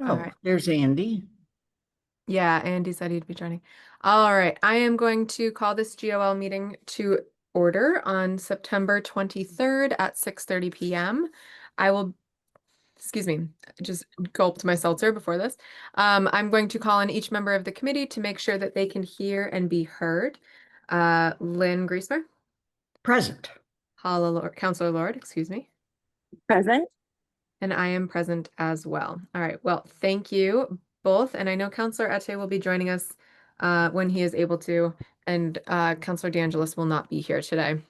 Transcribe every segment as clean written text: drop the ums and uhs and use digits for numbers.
All Oh, right. there's Andy. Yeah, Andy said he'd be joining. All right. I am going to call this GOL meeting to order on September 23rd at 6:30 p.m. I will, excuse me, I just gulped my seltzer before this. I'm going to call on each member of the committee to make sure that they can hear and be heard. Lynn Griesmer, Present. Counselor Lord, excuse me. Present. And I am present as well. All right. Well, thank you both. And I know Counselor Ete will be joining us when he is able to, and Counselor DeAngelis will not be here today.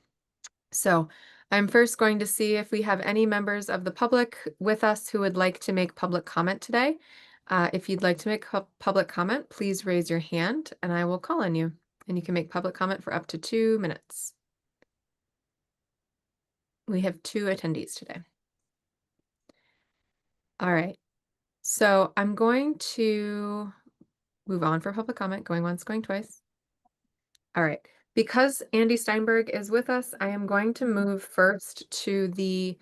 So I'm first going to see if we have any members of the public with us who would like to make public comment today. If you'd like to make public comment, please raise your hand and I will call on you. And you can make public comment for up to 2 minutes. We have 2 attendees today. All right. So I'm going to move on for public comment, going once, going twice. All right. Because Andy Steinberg is with us, I am going to move first to the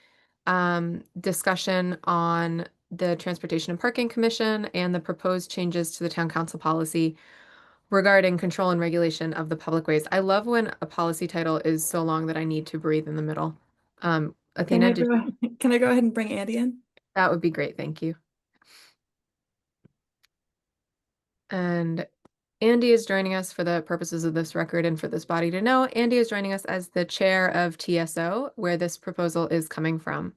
discussion on the Transportation and Parking Commission and the proposed changes to the town council policy regarding control and regulation of the public ways. I love when a policy title is so long that I need to breathe in the middle. Athena, Can I go ahead and bring Andy in? that would be great. Thank you. And Andy is joining us for the purposes of this record and for this body to know. Andy is joining us as the chair of TSO, where this proposal is coming from.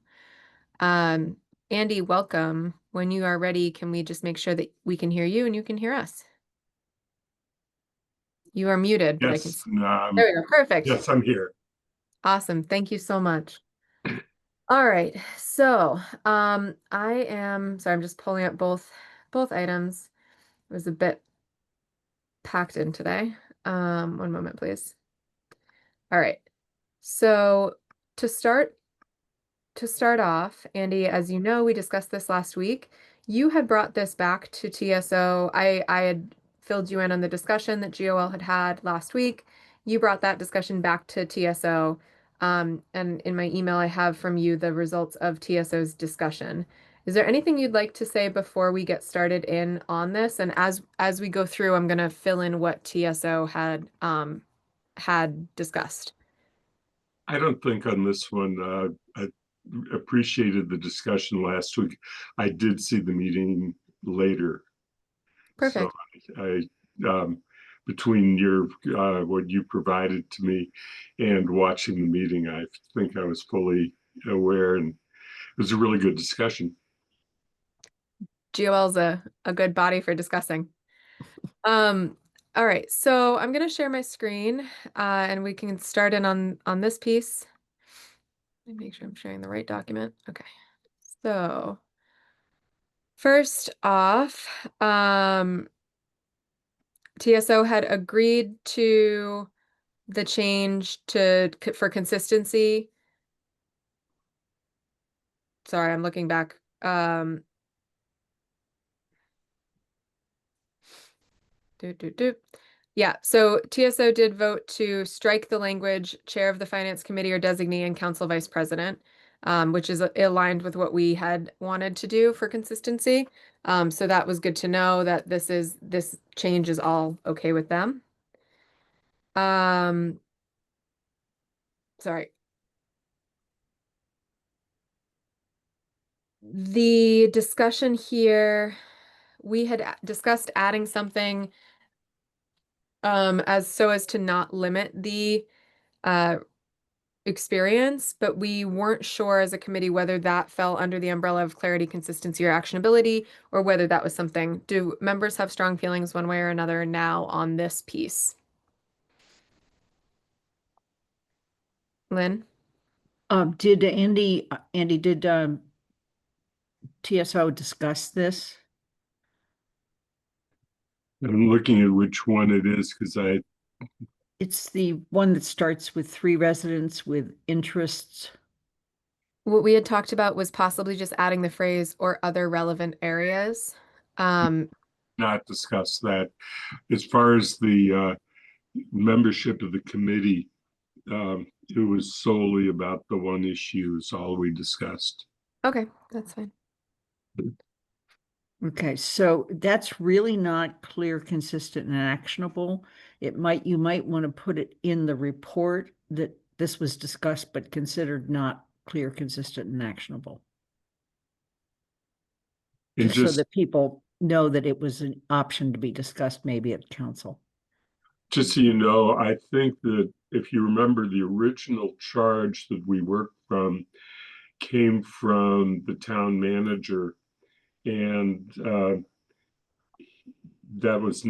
Andy, welcome. When you are ready, can we just make sure that we can hear you and you can hear us? You are muted, but I can Yes, see. There we go. Perfect. yes, I'm here. Awesome. Thank you so much. All right. So, I am, sorry, I'm just pulling up both items. It was a bit packed in today. One moment, please. All right. So to start off, Andy, as you know, we discussed this last week. You had brought this back to TSO. I had filled you in on the discussion that GOL had last week. You brought that discussion back to TSO. And in my email, I have from you the results of TSO's discussion. Is there anything you'd like to say before we get started in on this? And as we go through, I'm going to fill in what TSO had discussed. I don't think on this one, I appreciated the discussion last week. I did see the meeting later. Perfect. So between your what you provided to me and watching the meeting, I think I was fully aware, and it was a really good discussion. GOL's a good body for discussing. All right, so I'm gonna share my screen and we can start in on this piece. Let me make sure I'm sharing the right document. Okay, so first off, TSO had agreed to the change for consistency. Sorry, I'm looking back. Yeah, so TSO did vote to strike the language chair of the finance committee or designee and council vice president, which is aligned with what we had wanted to do for consistency. So that was good to know that this change is all okay with them. Sorry. The discussion here, we had discussed adding something as to not limit the experience, but we weren't sure as a committee whether that fell under the umbrella of clarity, consistency, or actionability, or whether that was something. Do members have strong feelings one way or another now on this piece? Lynn? Did Andy did TSO discuss this? I'm looking at which one it is because It's the one that starts with 3 residents with interests. What we had talked about was possibly just adding the phrase or other relevant areas. not discussed that. As far as the membership of the committee, it was solely about the one issue is all we discussed. Okay, that's fine. Okay, so that's really not clear, consistent, and actionable. You might want to put it in the report that this was discussed but considered not clear, consistent, and actionable. And Just so just that people know that it was an option to be discussed maybe at council. Just so you know, I think that if you remember, the original charge that we worked from came from the town manager, and that was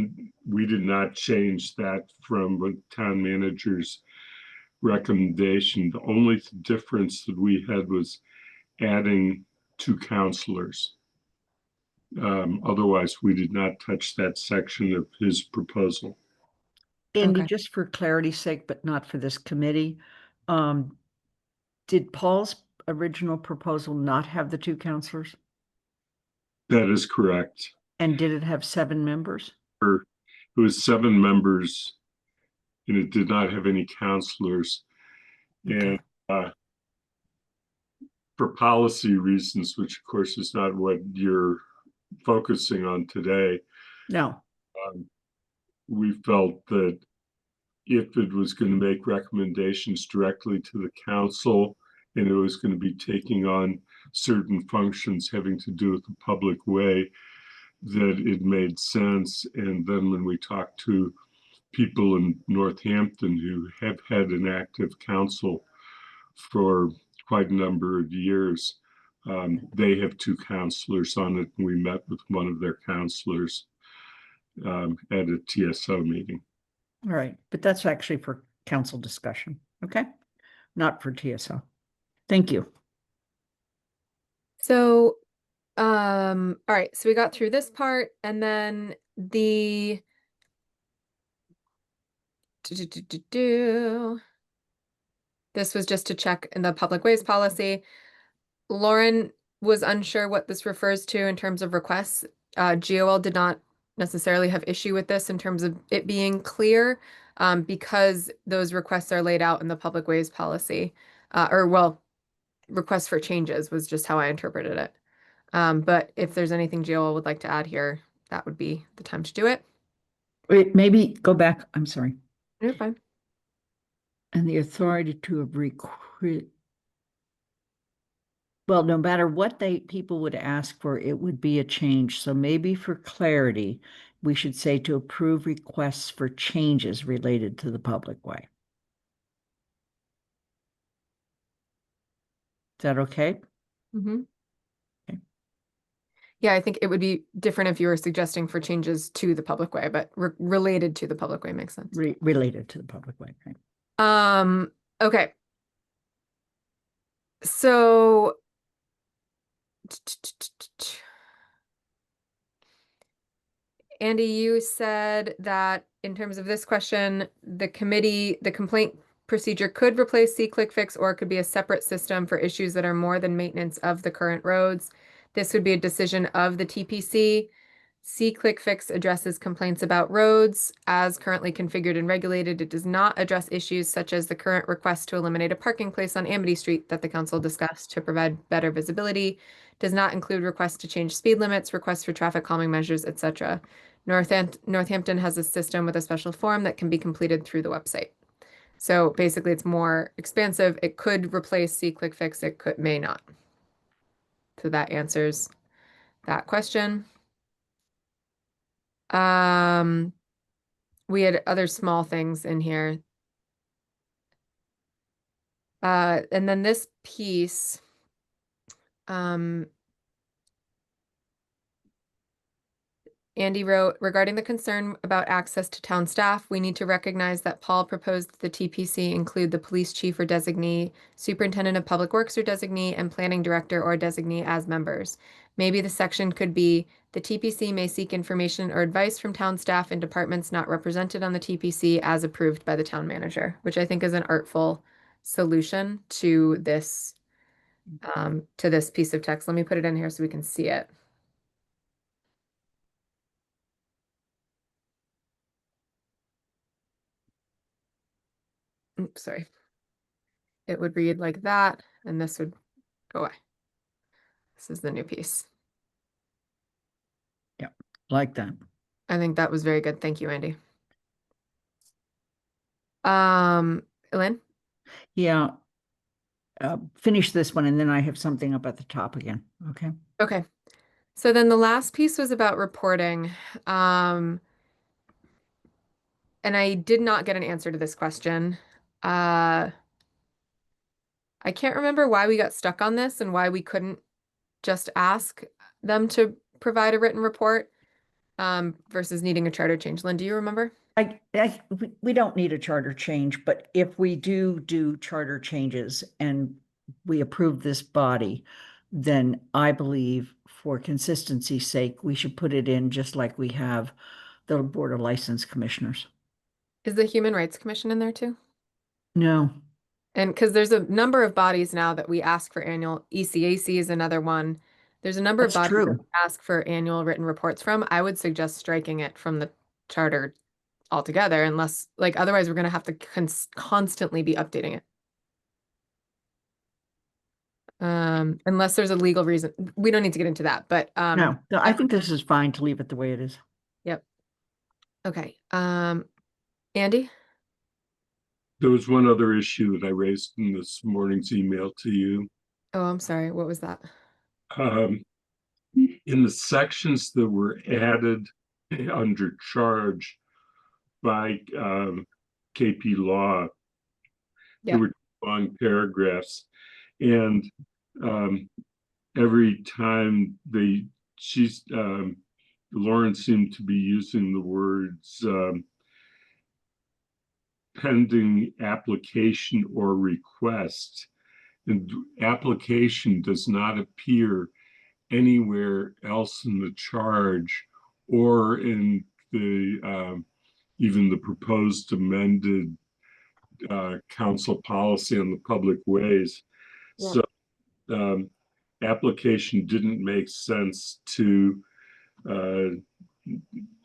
we did not change that from the town manager's recommendation. The only difference that we had was adding 2 counselors. Otherwise, we did not touch that section of his proposal. Andy, Okay. just for clarity's sake, but not for this committee, did Paul's original proposal not have the 2 counselors? That is correct. And did it have 7 members? It was 7 members, and it did not have any counselors. And Okay. for policy reasons, which of course is not what you're focusing on today, No, we felt that if it was going to make recommendations directly to the council and it was going to be taking on certain functions having to do with the public way, that it made sense. And then when we talked to people in Northampton who have had an active council for quite a number of years, they have 2 counselors on it, and we met with one of their counselors at a TSO meeting. all right, but that's actually for council discussion, okay? Not for TSO. Thank you. So, all right, so we got through this part, and then the this was just to check in the public ways policy. Lauren was unsure what this refers to in terms of requests. GOL did not necessarily have issue with this in terms of it being clear, because those requests are laid out in the public ways policy. Requests for changes was just how I interpreted it. But if there's anything GOL would like to add here, that would be the time to do it. Wait, maybe go back, I'm sorry. You're fine. And the authority to well, no matter what people would ask for, it would be a change. So maybe for clarity, we should say to approve requests for changes related to the public way. Is that okay? Mm-hmm. Okay. Yeah, I think it would be different if you were suggesting for changes to the public way, but related to the public way makes sense. Related to the public way, right? Okay. So Andy, you said that in terms of this question, the complaint procedure could replace SeeClickFix, or it could be a separate system for issues that are more than maintenance of the current roads. This would be a decision of the TPC. SeeClickFix addresses complaints about roads as currently configured and regulated. It does not address issues such as the current request to eliminate a parking place on Amity Street that the council discussed to provide better visibility. Does not include requests to change speed limits, requests for traffic calming measures, etc. Northampton has a system with a special form that can be completed through the website. So basically it's more expansive. It could replace SeeClickFix, it may not. So that answers that question. We had other small things in here. And then this piece, Andy wrote, regarding the concern about access to town staff, we need to recognize that Paul proposed the TPC include the police chief or designee, superintendent of public works or designee, and planning director or designee as members. Maybe the section could be, the TPC may seek information or advice from town staff and departments not represented on the TPC as approved by the town manager, which I think is an artful solution to this piece of text. Let me put it in here so we can see it. Oops, sorry. It would read like that, and this would go away. This is the new piece. Like that. I think that was very good. Thank you, Andy. Elaine? Yeah. Finish this one and then I have something up at the top again. Okay. Okay. So then the last piece was about reporting. And I did not get an answer to this question. I can't remember why we got stuck on this and why we couldn't just ask them to provide a written report versus needing a charter change. Lynn, do you remember? We don't need a charter change, but if we do charter changes and we approve this body, then I believe for consistency's sake, we should put it in just like we have the Board of License Commissioners. Is the Human Rights Commission in there too? No, And because there's a number of bodies now that we ask for annual, ECAC is another one. There's a number of that's bodies that true. we ask for annual written reports from. I would suggest striking it from the charter altogether, unless, like, otherwise we're going to have to constantly be updating it. Unless there's a legal reason. We don't need to get into that, but No, I think this is fine to leave it the way it is. Yep. Okay. Andy? There was one other issue that I raised in this morning's email to you. Oh, I'm sorry. What was that? In the sections that were added under charge by KP Law, Yeah. there were long paragraphs, and every time Lauren seemed to be using the words pending application or request, and application does not appear anywhere else in the charge or in the even the proposed amended council policy on the public ways. Yeah. So application didn't make sense to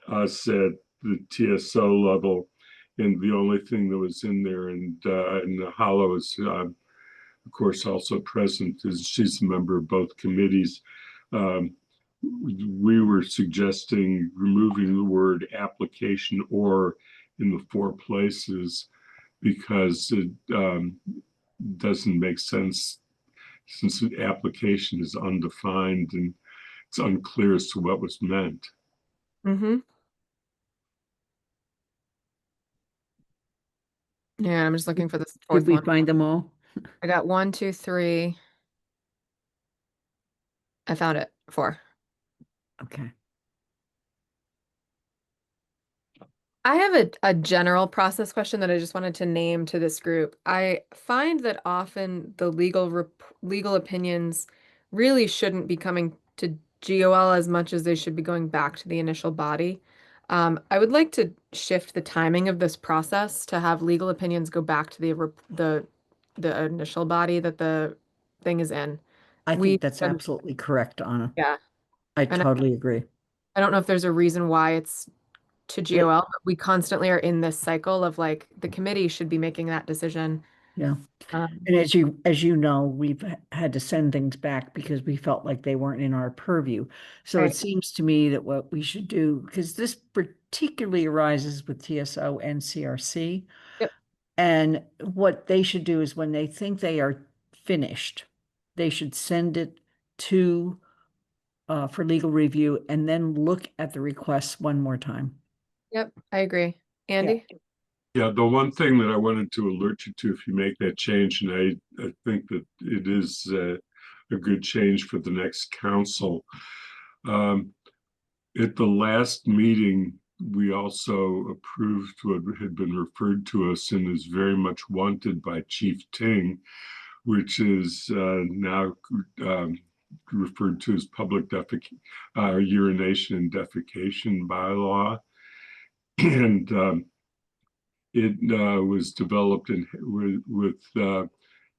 us at the TSO level, and the only thing that was in there, and Hala is of course also present, is she's a member of both committees. We were suggesting removing the word application or in the 4 places because it doesn't make sense, since the application is undefined and it's unclear as to what was meant. Mm-hmm. Yeah, I'm just looking for this Did fourth we one. find them all? I got 1, 2, 3. I found it. 4. Okay. I have a general process question that I just wanted to name to this group. I find that often the legal opinions really shouldn't be coming to GOL as much as they should be going back to the initial body. I would like to shift the timing of this process to have legal opinions go back to the initial body that the thing is in. I We think that's and- absolutely correct, Anna. Yeah, I and totally agree. I don't know if there's a reason why it's to GOL, but we constantly are in this cycle of like the committee should be making that decision. Yeah. And as you know, we've had to send things back because we felt like they weren't in our purview. So Right. it seems to me that what we should do, because this particularly arises with TSO and CRC. Yep. And what they should do is when they think they are finished, they should send it to for legal review and then look at the requests one more time. Yep, I agree. Andy? Yeah, the one thing that I wanted to alert you to if you make that change, and I think that it is a good change for the next council. At the last meeting, we also approved what had been referred to us and is very much wanted by Chief Ting, which is now referred to as public urination and defecation bylaw. And it was developed with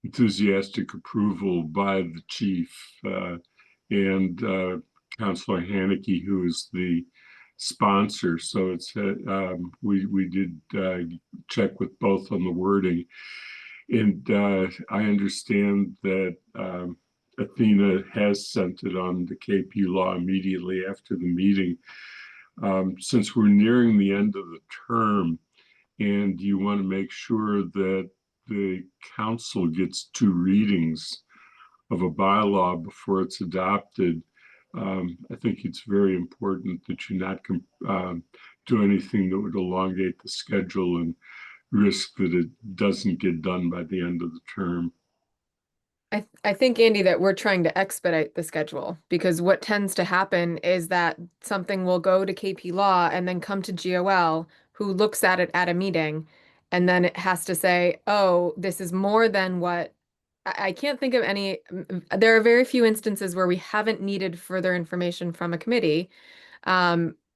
enthusiastic approval by the chief and Councilor Haneke, who is the sponsor. So it's we did check with both on the wording, and I understand that Athena has sent it on the KP Law immediately after the meeting. Since we're nearing the end of the term and you want to make sure that the council gets 2 readings of a bylaw before it's adopted, I think it's very important that you not do anything that would elongate the schedule and risk that it doesn't get done by the end of the term. I think, Andy, that we're trying to expedite the schedule because what tends to happen is that something will go to KP Law and then come to GOL, who looks at it at a meeting, and then it has to say, oh, this is more than what I can't think of any. There are very few instances where we haven't needed further information from a committee.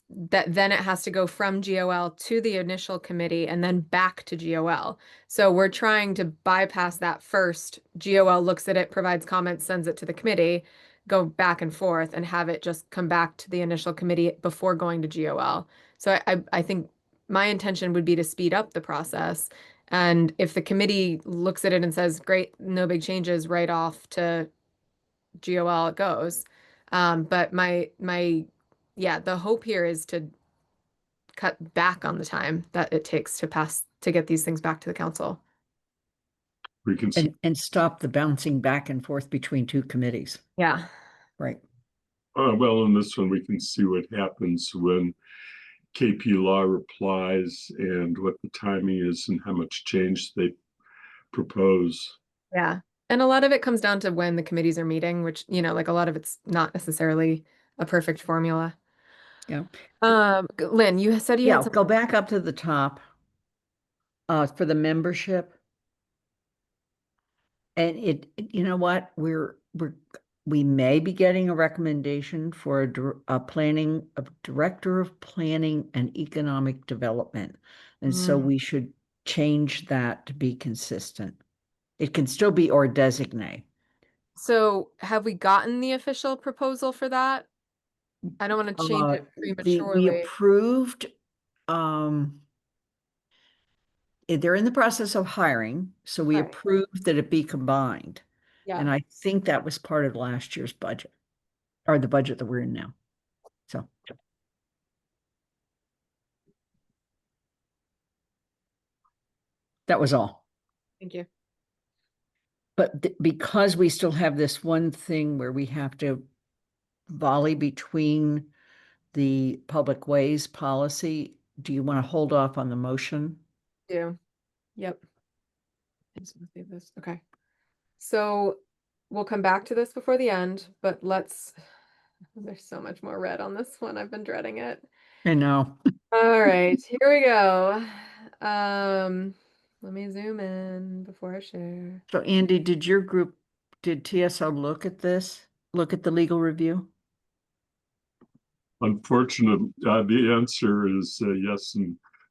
That then it has to go from GOL to the initial committee and then back to GOL. So we're trying to bypass that first. GOL looks at it, provides comments, sends it to the committee, go back and forth and have it just come back to the initial committee before going to GOL. So I think my intention would be to speed up the process. And if the committee looks at it and says, great, no big changes, right off to GOL it goes. But yeah, the hope here is to cut back on the time that it takes to get these things back to the council. We can, And stop the bouncing back and forth between 2 committees. Yeah. Right. well, on this one, we can see what happens when KP Law replies and what the timing is and how much change they propose. Yeah. And a lot of it comes down to when the committees are meeting, which, like a lot of it's not necessarily a perfect formula. Yeah. Lynn, you said you Yeah, had something. go back up to the top. For the membership. And you know what, we may be getting a recommendation for a director of planning and economic development. And so we should change that to be consistent. It can still be or designate. So have we gotten the official proposal for that? I don't want to change it We prematurely. approved, they're in the process of hiring, so we Right. approved that it be combined. Yeah. And I think that was part of last year's budget, or the budget that we're in now. So. That was all. Thank you. But because we still have this one thing where we have to volley between the public ways policy, do you want to hold off on the motion? Do. Yep. I just want to save this. Okay. So we'll come back to this before the end, but there's so much more red on this one. I've been dreading it. I know. All right, here we go. Let me zoom in before I share. So Andy, did TSO look at this? Look at the legal review? Unfortunately, the answer is yes,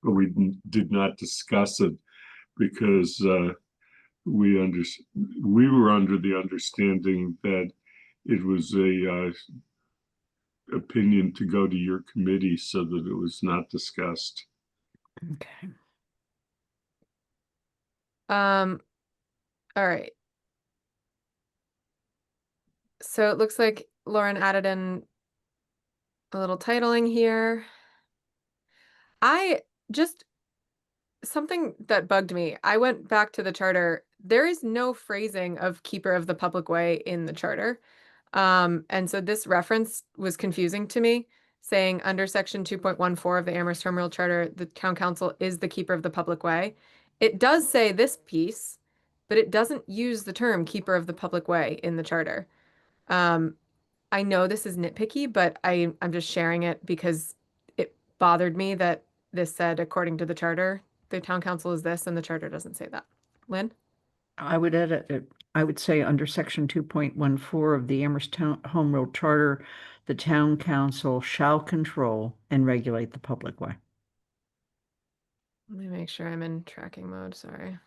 but we did not discuss it because we were under the understanding that it was a opinion to go to your committee so that it was not discussed. Okay. All right. So it looks like Lauren added in a little titling here. Something that bugged me. I went back to the charter. There is no phrasing of keeper of the public way in the charter. And so this reference was confusing to me, saying under section 2.14 of the Amherst Home Rule Charter, the town council is the keeper of the public way. It does say this piece, but it doesn't use the term keeper of the public way in the charter. I know this is nitpicky, but I'm just sharing it because it bothered me that this said, according to the charter, the town council is this, and the charter doesn't say that. Lynn? I would edit it. I would say under section 2.14 of the Amherst Home Rule Charter, the town council shall control and regulate the public way. Let me make sure I'm in tracking mode. Sorry.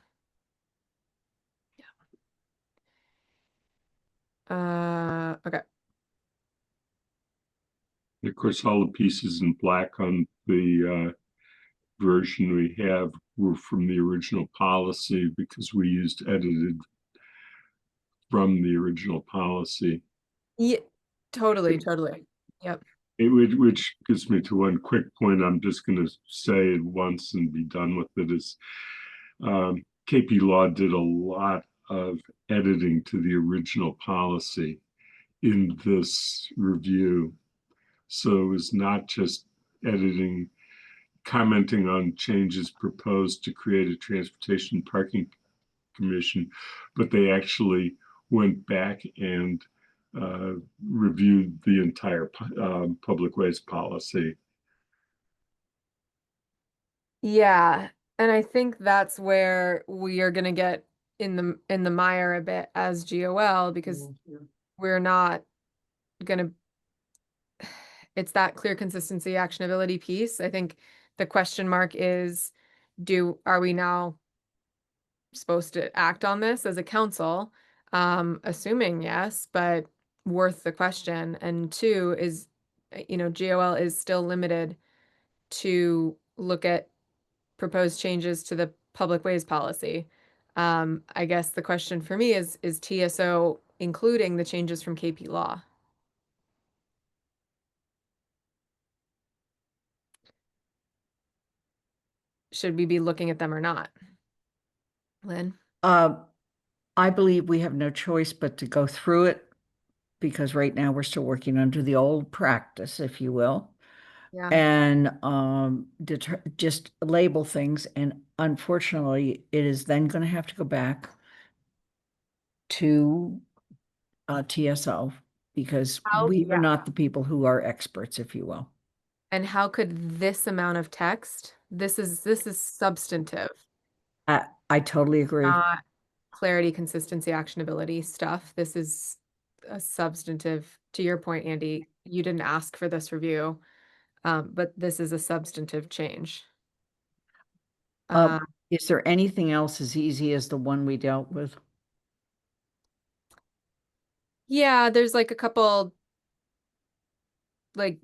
Yeah. Okay. Of course, all the pieces in black on the version we have were from the original policy because we used edited from the original policy. Yeah, totally. Yep. Which gets me to one quick point I'm just going to say it once and be done with it is KP Law did a lot of editing to the original policy in this review. So it was not just editing, commenting on changes proposed to create a transportation parking commission, but they actually went back and reviewed the entire public ways policy. Yeah, and I think that's where we are gonna get in the mire a bit as GOL because we're not gonna, it's that clear consistency actionability piece. I think the question mark is, are we now supposed to act on this as a council? Assuming yes, but worth the question. And two is, GOL is still limited to look at proposed changes to the public ways policy. I guess the question for me is TSO including the changes from KP Law? Should we be looking at them or not? Lynn? I believe we have no choice but to go through it because right now we're still working under the old practice, if you will. Yeah. And just label things. And unfortunately, it is then going to have to go back to TSO because we are not the people who are experts, if you will. And how could this amount of text, this is substantive, I totally agree. not clarity, consistency, actionability stuff. This is a substantive, to your point, Andy, you didn't ask for this review, but this is a substantive change. Is there anything else as easy as the one we dealt with? Yeah, there's like a couple, like,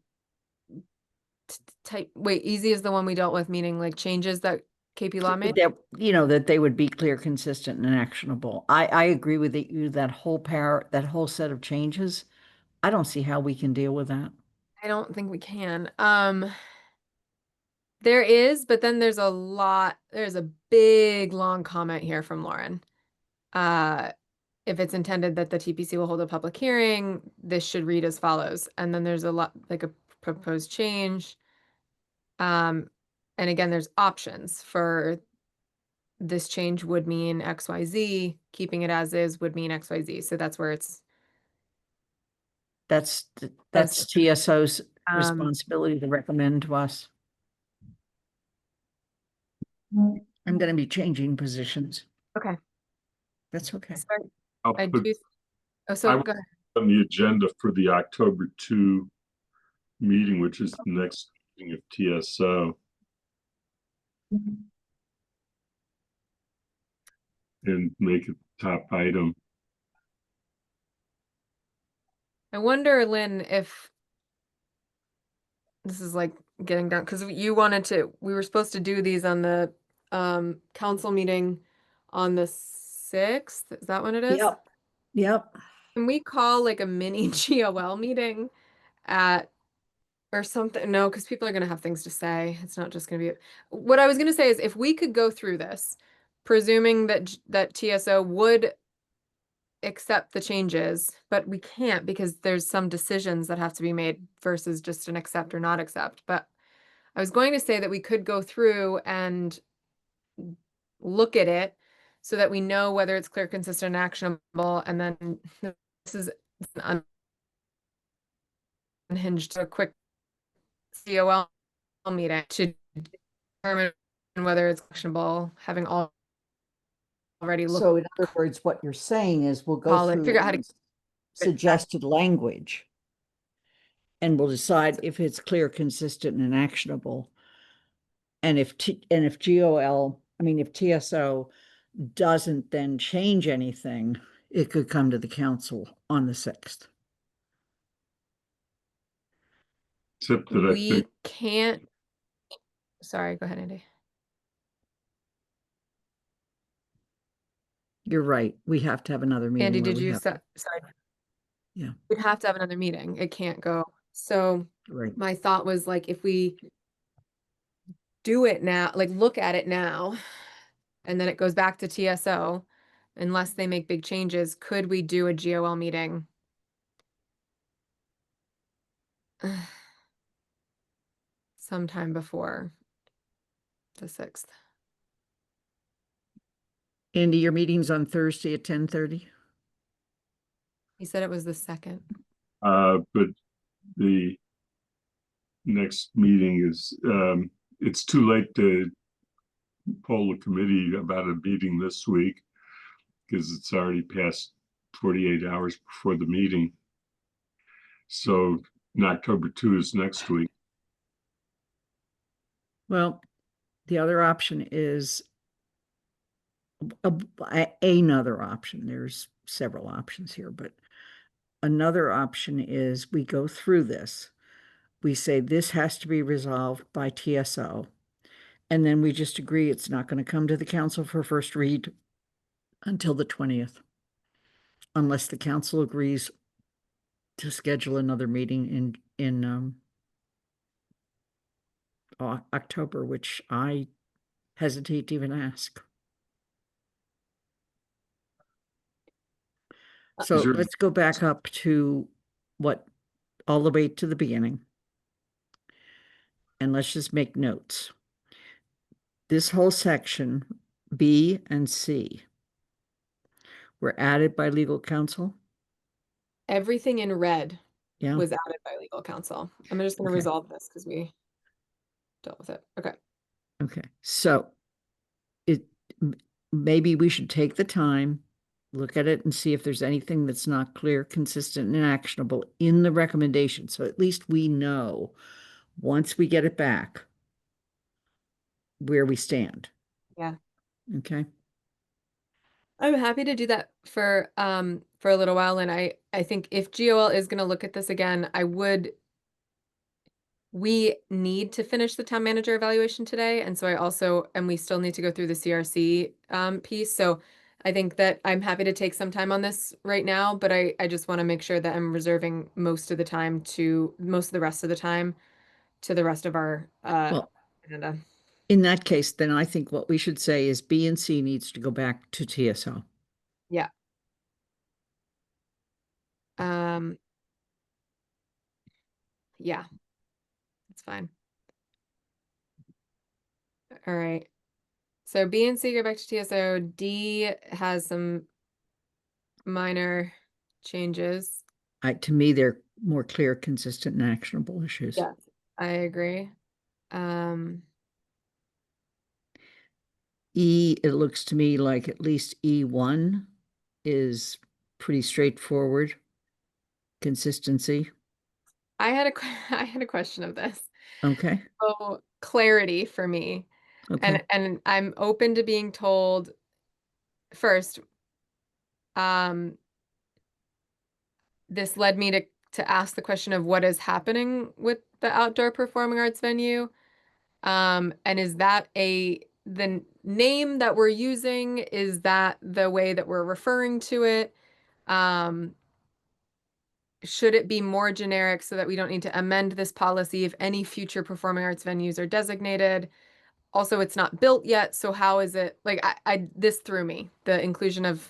easy is the one we dealt with, meaning like changes that KP Law made? That, that they would be clear, consistent, and actionable. I agree with you, that whole set of changes. I don't see how we can deal with that. I don't think we can. There is, but then there's a big long comment here from Lauren. If it's intended that the TPC will hold a public hearing, this should read as follows. And then there's a lot, like a proposed change. And again, there's options for this change would mean XYZ, keeping it as is would mean XYZ. So that's where that's TSO's responsibility to recommend to us. I'm going to be changing positions. Okay. That's okay. I'll I put do. Oh, so go ahead. on the agenda for the October 2 meeting, which is the next meeting of TSO. And make it top item. I wonder, Lynn, if this is like getting down, because we were supposed to do these on the council meeting on the 6th. Is that when it is? Yep. Can we call like a mini GOL meeting or something? No, because people are going to have things to say. It's not just going to be. What I was going to say is if we could go through this, presuming that TSO would accept the changes, but we can't because there's some decisions that have to be made versus just an accept or not accept. But I was going to say that we could go through and look at it so that we know whether it's clear, consistent, and actionable. And then this is an unhinged, a quick COL meeting to determine whether it's actionable, having already looked. So in other words, what you're saying is we'll go through figure out how to suggested language and we'll decide if it's clear, consistent, and actionable. And if TSO doesn't then change anything, it could come to the council on the 6th. Except that I think can't. Sorry, go ahead, Andy. You're right. We have to have another meeting. Andy, did you say, sorry. Yeah. We'd have to have another meeting. It can't go. So Right. my thought was like, if we do it now, like look at it now, and then it goes back to TSO, unless they make big changes, could we do a GOL meeting? Sometime before the 6th. Andy, your meeting's on Thursday at 10:30? He said it was the 2nd. But the next meeting is, it's too late to poll the committee about a meeting this week because it's already past 48 hours before the meeting. So October 2 is next week. Well, the other option is another option. There's several options here, but another option is we go through this. We say this has to be resolved by TSO. And then we just agree it's not going to come to the council for first read until the 20th. Unless the council agrees to schedule another meeting in October, which I hesitate to even ask. So Is there- let's go back up to all the way to the beginning. And let's just make notes. This whole section, B and C, were added by legal counsel. Everything in red Yeah. was added by legal counsel. I'm just going to Okay. resolve this because we dealt with it. Okay. Okay. So maybe we should take the time, look at it and see if there's anything that's not clear, consistent, and actionable in the recommendation. So at least we know once we get it back where we stand. Yeah. Okay. I'm happy to do that for a little while. And I think if GOL is going to look at this again, we need to finish the town manager evaluation today. And so we still need to go through the CRC piece. So I think that I'm happy to take some time on this right now, but I just want to make sure that I'm reserving most of the rest of the time to the rest of our Well, agenda. in that case, then I think what we should say is B and C needs to go back to TSO. Yeah. Yeah, that's fine. All right. So B and C go back to TSO. D has some minor changes. To me, they're more clear, consistent, and actionable issues. Yes, I agree. E, it looks to me like at least E1 is pretty straightforward. Consistency. I had a question of this. Okay. So clarity for me. Okay. And I'm open to being told first, this led me to ask the question of what is happening with the outdoor performing arts venue. And is that the name that we're using? Is that the way that we're referring to it? Should it be more generic so that we don't need to amend this policy if any future performing arts venues are designated? Also, it's not built yet, so how is it like this threw me, the inclusion of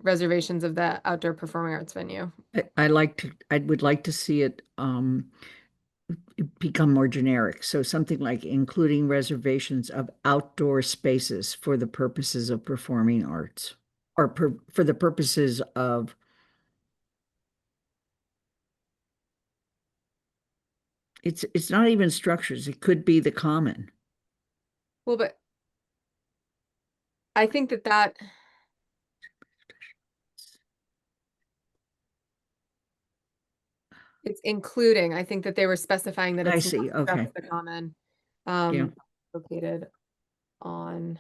reservations of the outdoor performing arts venue. I would like to see it become more generic. So something like including reservations of outdoor spaces for the purposes of performing arts, or for the purposes of it's not even structures. It could be the common. Well, but I think that it's including. I think that they were specifying that I it's see. not Okay. just the common Yeah. located on.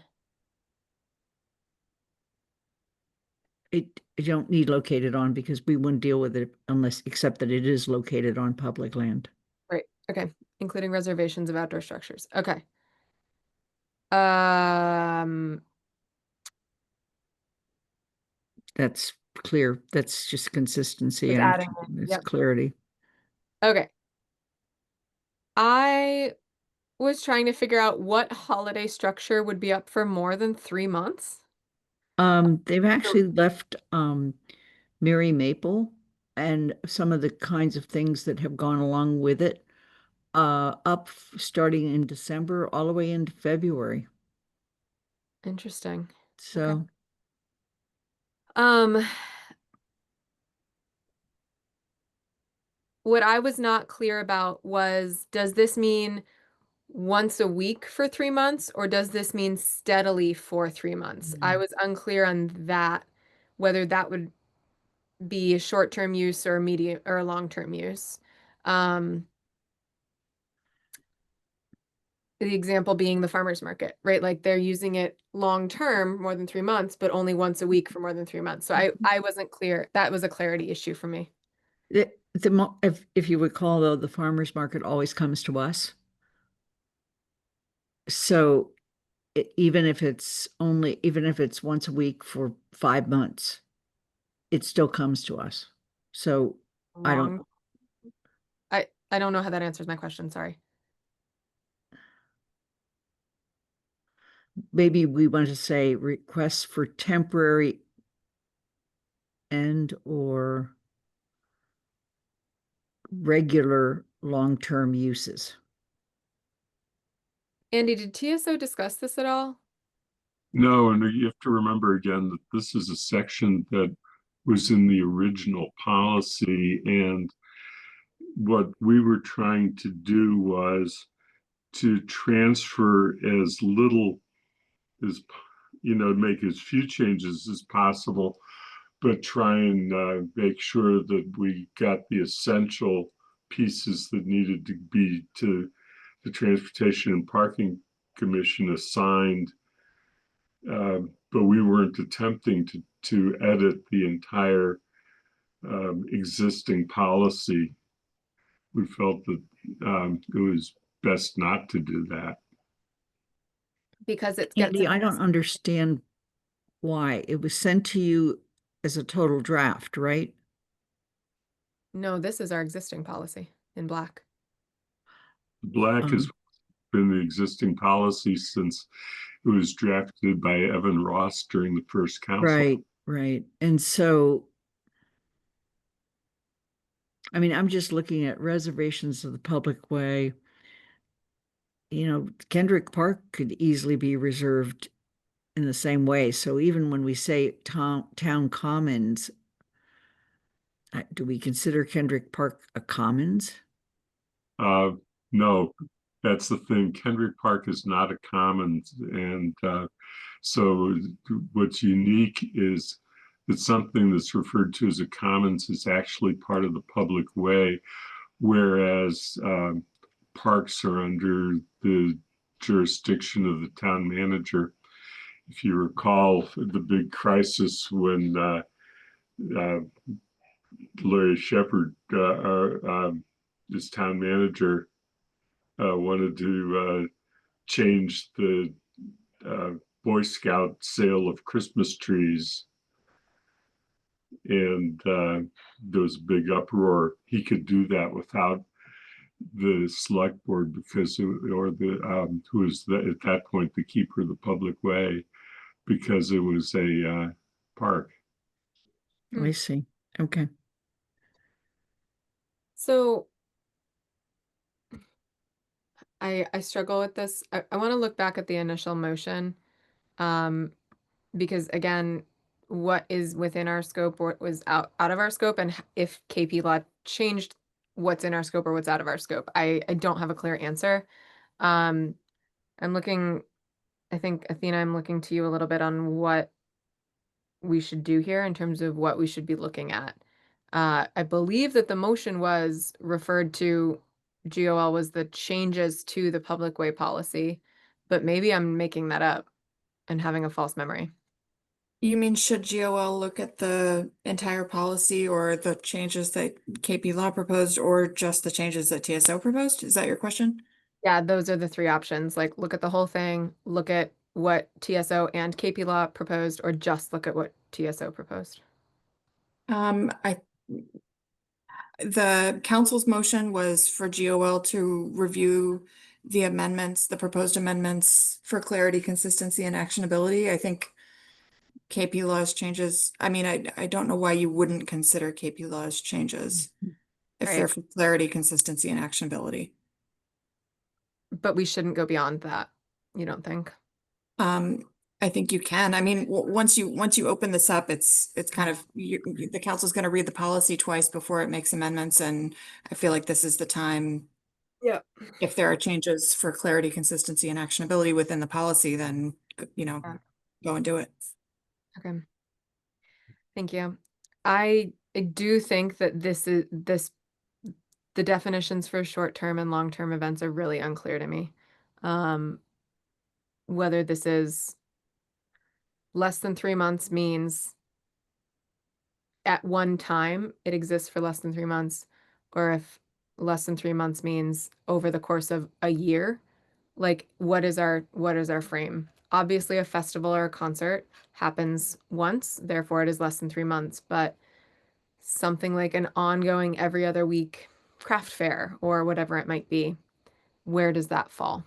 I don't need located on because we wouldn't deal with it except that it is located on public land. Right. Okay. Including reservations of outdoor structures. Okay. That's clear. That's just consistency Just and adding in, it's yep. clarity. Okay. I was trying to figure out what holiday structure would be up for more than 3 months. They've actually left Merry Maple and some of the kinds of things that have gone along with it starting in December all the way into February. Interesting. So Um, what I was not clear about was, does this mean once a week for 3 months, or does this mean steadily for 3 months? I was unclear on that, whether that would be a short-term use or medium or a long-term use. The example being the farmer's market, right? Like they're using it long-term, more than 3 months, but only once a week for more than 3 months. So I wasn't clear. That was a clarity issue for me. if you recall though, the farmer's market always comes to us. So even if it's once a week for 5 months, it still comes to us. So I don't, Long. I don't know how that answers my question. Sorry. maybe we want to say requests for temporary and or regular long-term uses. Andy, did TSO discuss this at all? No, and you have to remember again that this is a section that was in the original policy, and what we were trying to do was to transfer as little as, make as few changes as possible, but try and make sure that we got the essential pieces that needed to be to the Transportation and Parking Commission assigned. But we weren't attempting to edit the entire existing policy. We felt that it was best not to do that. Because it gets Andy, I don't understand why. It was sent to you as a total draft, right? No, this is our existing policy in black. Black has been the existing policy since it was drafted by Evan Ross during the first council. Right. And so, I mean, I'm just looking at reservations of the public way. Kendrick Park could easily be reserved in the same way. So even when we say town commons, do we consider Kendrick Park a commons? No, that's the thing. Kendrick Park is not a commons, and so what's unique is that something that's referred to as a commons is actually part of the public way, whereas parks are under the jurisdiction of the town manager. If you recall the big crisis when Larry Shepard, this town manager, wanted to change the Boy Scout sale of Christmas trees, and there was a big uproar. He could do that without the select board because, or the who was at that point the keeper of the public way, because it was a park. I see. Okay. So I struggle with this. I want to look back at the initial motion, because again, what is within our scope, what was out of our scope, and if KP Law changed what's in our scope or what's out of our scope. I don't have a clear answer. I'm looking, I think, Athena, I'm looking to you a little bit on what we should do here in terms of what we should be looking at. I believe that the motion was referred to, GOL was the changes to the public way policy, but maybe I'm making that up and having a false memory. You mean should GOL look at the entire policy or the changes that KP Law proposed or just the changes that TSO proposed? Is that your question? Yeah, those are the three options. Like look at the whole thing, look at what TSO and KP Law proposed, or just look at what TSO proposed. I the council's motion was for GOL to review the amendments, the proposed amendments for clarity, consistency, and actionability. I think KP Law's changes, I mean, I don't know why you wouldn't consider KP Law's changes if they're Right. for clarity, consistency, and actionability. But we shouldn't go beyond that, you don't think? I think you can. I mean, once you open this up, it's kind of the council's going to read the policy twice before it makes amendments, and I feel like this is the time. Yeah. If there are changes for clarity, consistency, and actionability within the policy, then Yeah. go and do it. Okay. Thank you. I do think that the definitions for short-term and long-term events are really unclear to me. Whether this is less than 3 months means at one time it exists for less than 3 months, or if less than 3 months means over the course of a year. Like, what is our frame? Obviously, a festival or a concert happens once, therefore it is less than 3 months, but something like an ongoing every other week craft fair or whatever it might be, where does that fall?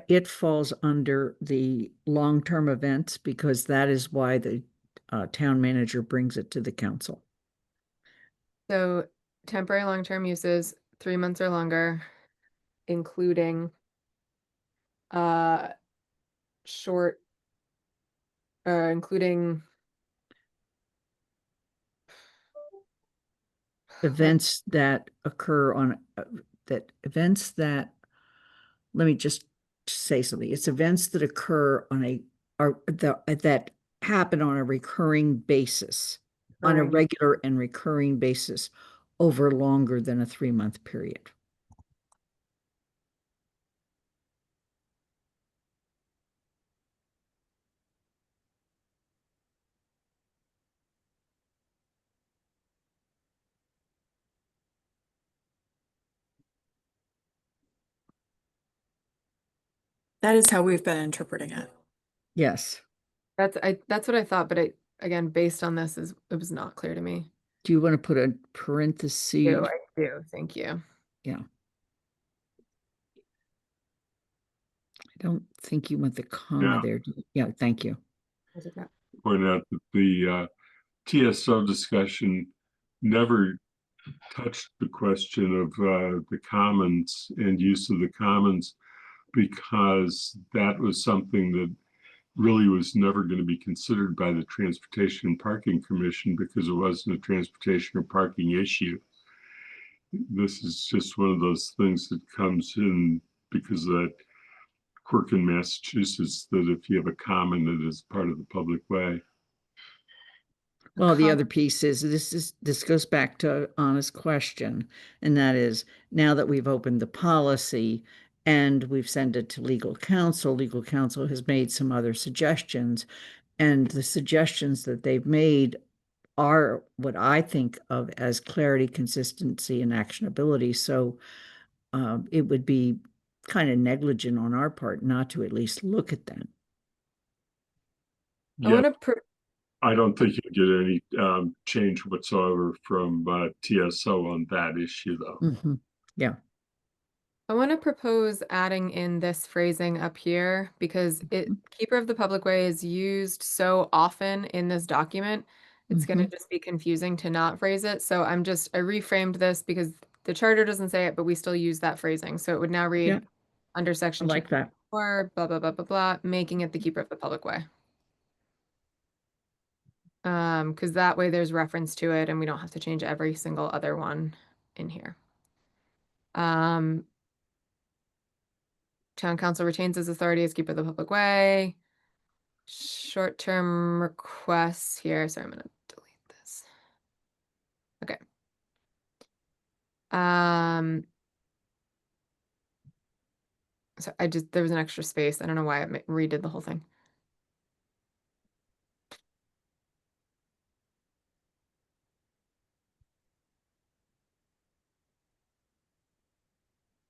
It falls under the long-term events because that is why the town manager brings it to the council. So temporary long-term uses, 3 months or longer, including short including Events that occur on let me just say something. It's events that occur that happen on a recurring basis, on a Recurring. regular and recurring basis over longer than a 3-month period. That is how we've been interpreting it. Yes. That's what I thought, but again, based on this, it was not clear to me. Do you want to put a parenthesis? I do. Thank you. Yeah. I don't think you want the comma Yeah. there. Yeah, thank you. Point out that the TSO discussion never touched the question of the commons and use of the commons, because that was something that really was never going to be considered by the Transportation and Parking Commission because it wasn't a transportation or parking issue. This is just one of those things that comes in because of that quirk in Massachusetts that if you have a common, it is part of the public way. Well, the other piece is this goes back to Anna's question, and that is now that we've opened the policy and we've sent it to legal counsel has made some other suggestions, and the suggestions that they've made are what I think of as clarity, consistency, and actionability. So it would be kind of negligent on our part not to at least look at them. I want to I don't think you get any change whatsoever from TSO on that issue, though. Mm-hmm. Yeah. I want to propose adding in this phrasing up here because keeper of the public way is used so often in this document. It's going to just be confusing to not phrase it. So I reframed this because the charter doesn't say it, but we still use that phrasing. So it would now read under section like that. 4, blah, blah, blah, blah, blah, making it the keeper of the public way. Because that way there's reference to it and we don't have to change every single other one in here. Town council retains his authority as keeper of the public way. Short-term requests here. Sorry, I'm gonna delete this. Okay. So there was an extra space. I don't know why I redid the whole thing.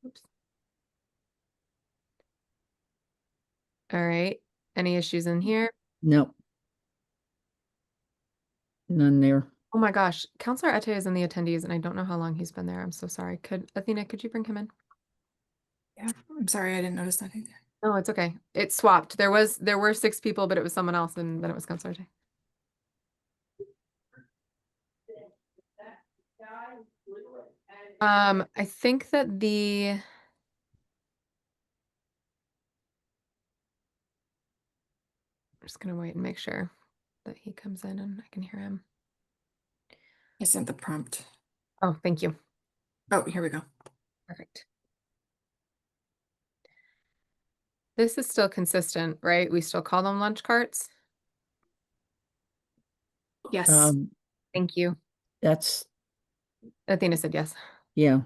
Oops. All right. Any issues in here? No. None there. Oh my gosh, Counselor Ete is in the attendees and I don't know how long he's been there. I'm so sorry. Athena, could you bring him in? Yeah, I'm sorry, I didn't notice that either. No, it's okay. It swapped. There were 6 people, but it was someone else and then it was Counselor Ete. I think that I'm just gonna wait and make sure that he comes in and I can hear him. I sent the prompt. Oh, thank you. Oh, here we go. Perfect. This is still consistent, right? We still call them lunch carts. Yes. Thank you. That's, Athena said yes. yeah.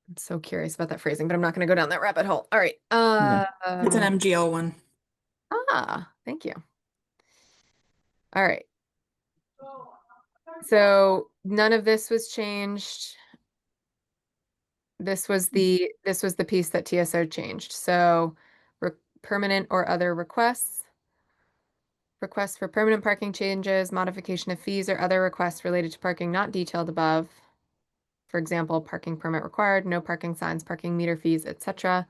I'm so curious about that phrasing, but I'm not going to go down that rabbit hole. All right. It's an MGL one. Thank you. All right. So none of this was changed. This was the piece that TSO changed. So permanent or other requests for permanent parking changes, modification of fees, or other requests related to parking not detailed above. For example, parking permit required, no parking signs, parking meter fees, etc.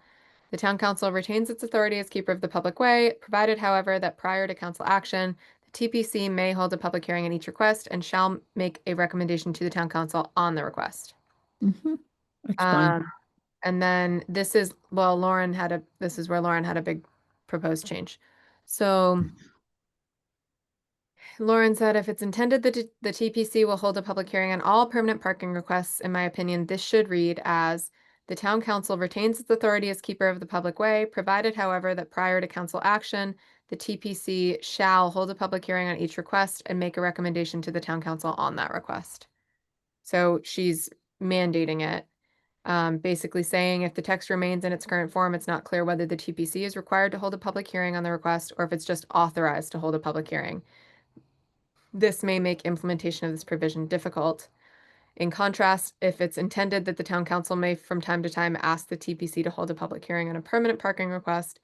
The town council retains its authority as keeper of the public way, provided, however, that prior to council action, the TPC may hold a public hearing on each request and shall make a recommendation to the town council on the request. That's fine. And then this is where Lauren had a big proposed change. So Lauren said, if it's intended that the TPC will hold a public hearing on all permanent parking requests, in my opinion, this should read as the town council retains its authority as keeper of the public way, provided, however, that prior to council action, the TPC shall hold a public hearing on each request and make a recommendation to the town council on that request. So she's mandating it. Basically saying if the text remains in its current form, it's not clear whether the TPC is required to hold a public hearing on the request or if it's just authorized to hold a public hearing. This may make implementation of this provision difficult. In contrast, if it's intended that the town council may from time to time ask the TPC to hold a public hearing on a permanent parking request,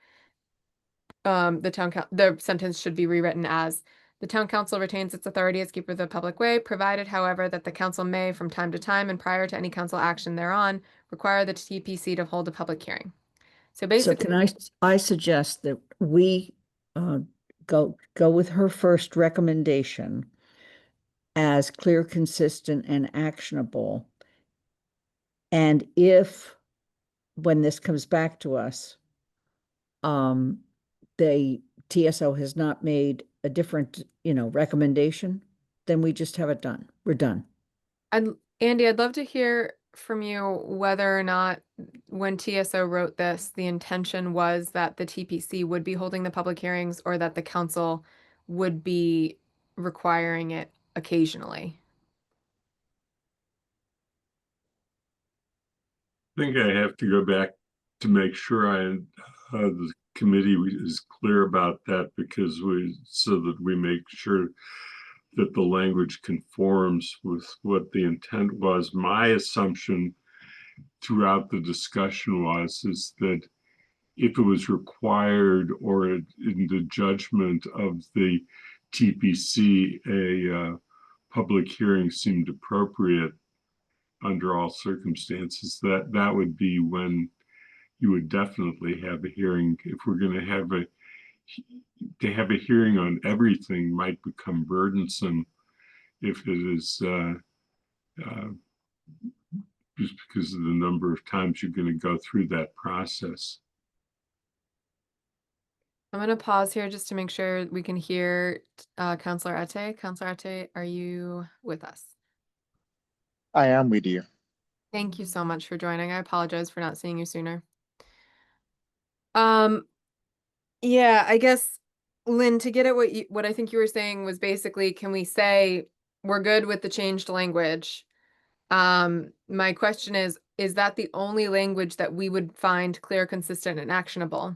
the sentence should be rewritten as the town council retains its authority as keeper of the public way, provided, however, that the council may from time to time and prior to any council action thereon require the TPC to hold a public hearing. So So basically, can I suggest that we go with her first recommendation as clear, consistent, and actionable. And if, when this comes back to us, the TSO has not made a different, recommendation, then we just have it done. We're done. Andy, I'd love to hear from you whether or not when TSO wrote this, the intention was that the TPC would be holding the public hearings or that the council would be requiring it occasionally. I think I have to go back to make sure the committee is clear about that, because so that we make sure that the language conforms with what the intent was. My assumption throughout the discussion is that if it was required or in the judgment of the TPC, a public hearing seemed appropriate under all circumstances, that would be when you would definitely have a hearing. If we're going to have a hearing on everything might become burdensome if it is just because of the number of times you're going to go through that process. I'm going to pause here just to make sure we can hear Councillor Ate. Councillor Ate, are you with us? I am with you. Thank you so much for joining. I apologize for not seeing you sooner. Yeah, I guess, Lynn, to get at what I think you were saying was basically, can we say we're good with the changed language? My question is that the only language that we would find clear, consistent, and actionable?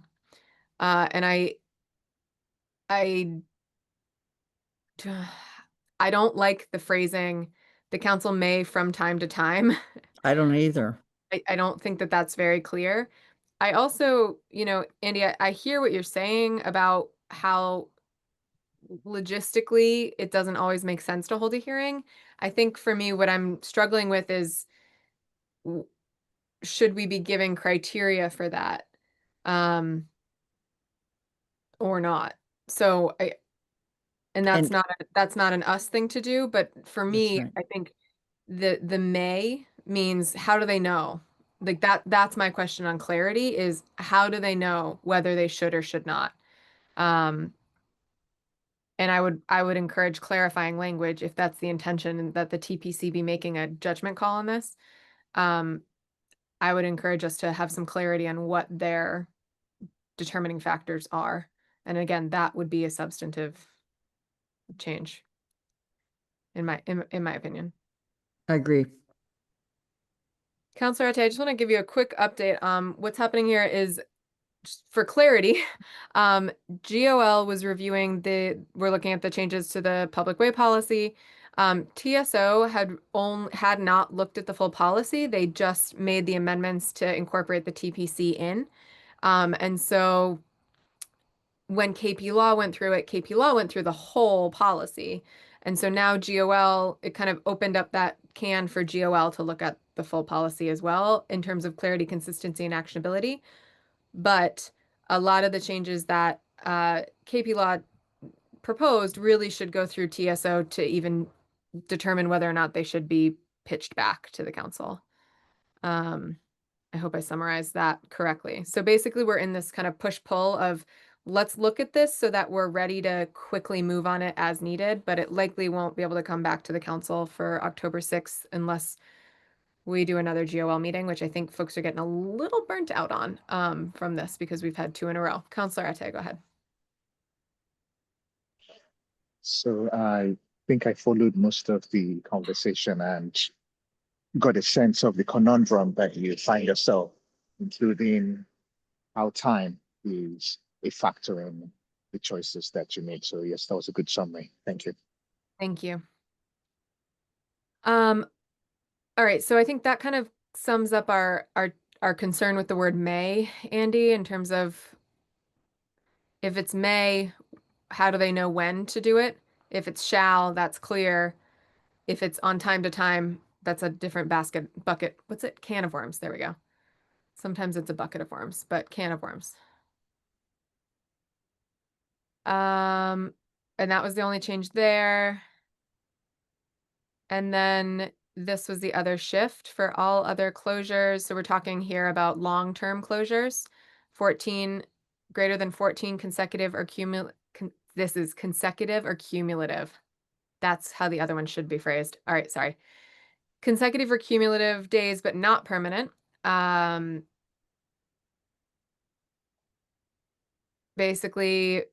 And I don't like the phrasing, the council may from time to time. I don't either. I don't think that that's very clear. I also, Andy, I hear what you're saying about how logistically, it doesn't always make sense to hold a hearing. I think for me, what I'm struggling with is should we be giving criteria for that? Or not? So and And- that's not an us thing to do, but for That's me, right. I think the may means how do they know? Like that's my question on clarity is how do they know whether they should or should not? Um, and I would encourage clarifying language if that's the intention and that the TPC be making a judgment call on this. Um, I would encourage us to have some clarity on what their determining factors are. And again, that would be a substantive change in my opinion. I agree. Counselor Ate, I just want to give you a quick update. What's happening here is just for clarity, GOL was reviewing we're looking at the changes to the public way policy. TSO had not looked at the full policy. They just made the amendments to incorporate the TPC in. And so when KP Law went through it, KP Law went through the whole policy. And so now GOL, it kind of opened up that can for GOL to look at the full policy as well in terms of clarity, consistency, and actionability. But a lot of the changes that KP Law proposed really should go through TSO to even determine whether or not they should be pitched back to the council. I hope I summarized that correctly. So basically, we're in this kind of push-pull of let's look at this so that we're ready to quickly move on it as needed, but it likely won't be able to come back to the council for October 6th unless we do another GOL meeting, which I think folks are getting a little burnt out on from this because we've had 2 in a row. Counselor Ate, go ahead. So I think I followed most of the conversation and got a sense of the conundrum that you find yourself, including how time is a factor in the choices that you make. So yes, that was a good summary. Thank you. Thank you. All right, so I think that kind of sums up our concern with the word may, Andy, in terms of if it's may, how do they know when to do it? If it's shall, that's clear. If it's on time to time, that's a different bucket. What's it? Can of worms. There we go. Sometimes it's a bucket of worms, but can of worms. And that was the only change there. And then this was the other shift for all other closures. So we're talking here about long-term closures, 14 greater than 14 consecutive or cumulative. This is consecutive or cumulative. That's how the other one should be phrased. All right, sorry. Consecutive or cumulative days, but not permanent. Basically,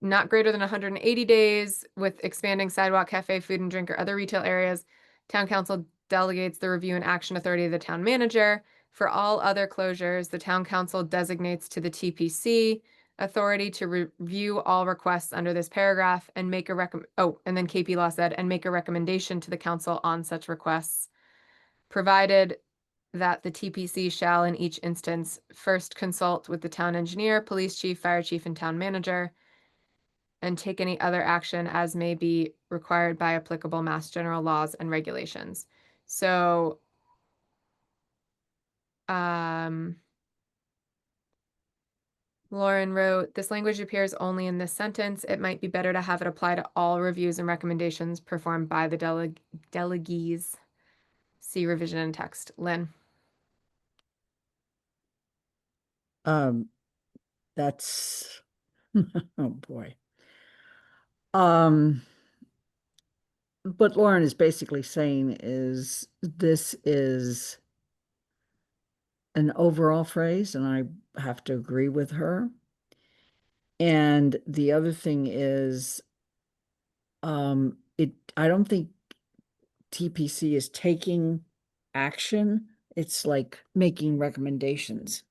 not greater than 180 days with expanding sidewalk, cafe, food and drink, or other retail areas. Town council delegates the review and action authority of the town manager. For all other closures, the town council designates to the TPC authority to review all requests under this paragraph and make a and then KP Law said, and make a recommendation to the council on such requests, provided that the TPC shall in each instance first consult with the town engineer, police chief, fire chief, and town manager, and take any other action as may be required by applicable Mass General laws and regulations. So, Lauren wrote, this language appears only in this sentence. It might be better to have it apply to all reviews and recommendations performed by the delegees. See revision in text. Lynn. That's oh boy. What Lauren is basically saying is this is an overall phrase, and I have to agree with her. And the other thing is, I don't think TPC is taking action. It's like making recommendations,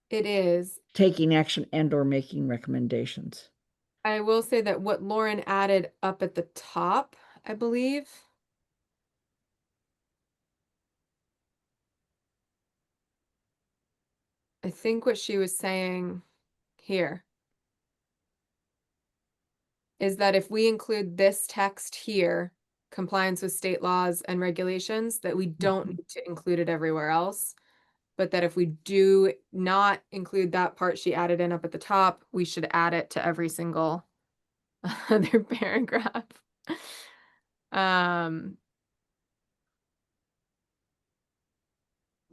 It is. taking action and or making recommendations. I will say that what Lauren added up at the top, I believe. I think what she was saying here is that if we include this text here, compliance with state laws and regulations, that we don't need to include it everywhere else. But that if we do not include that part she added in up at the top, we should add it to every single other paragraph.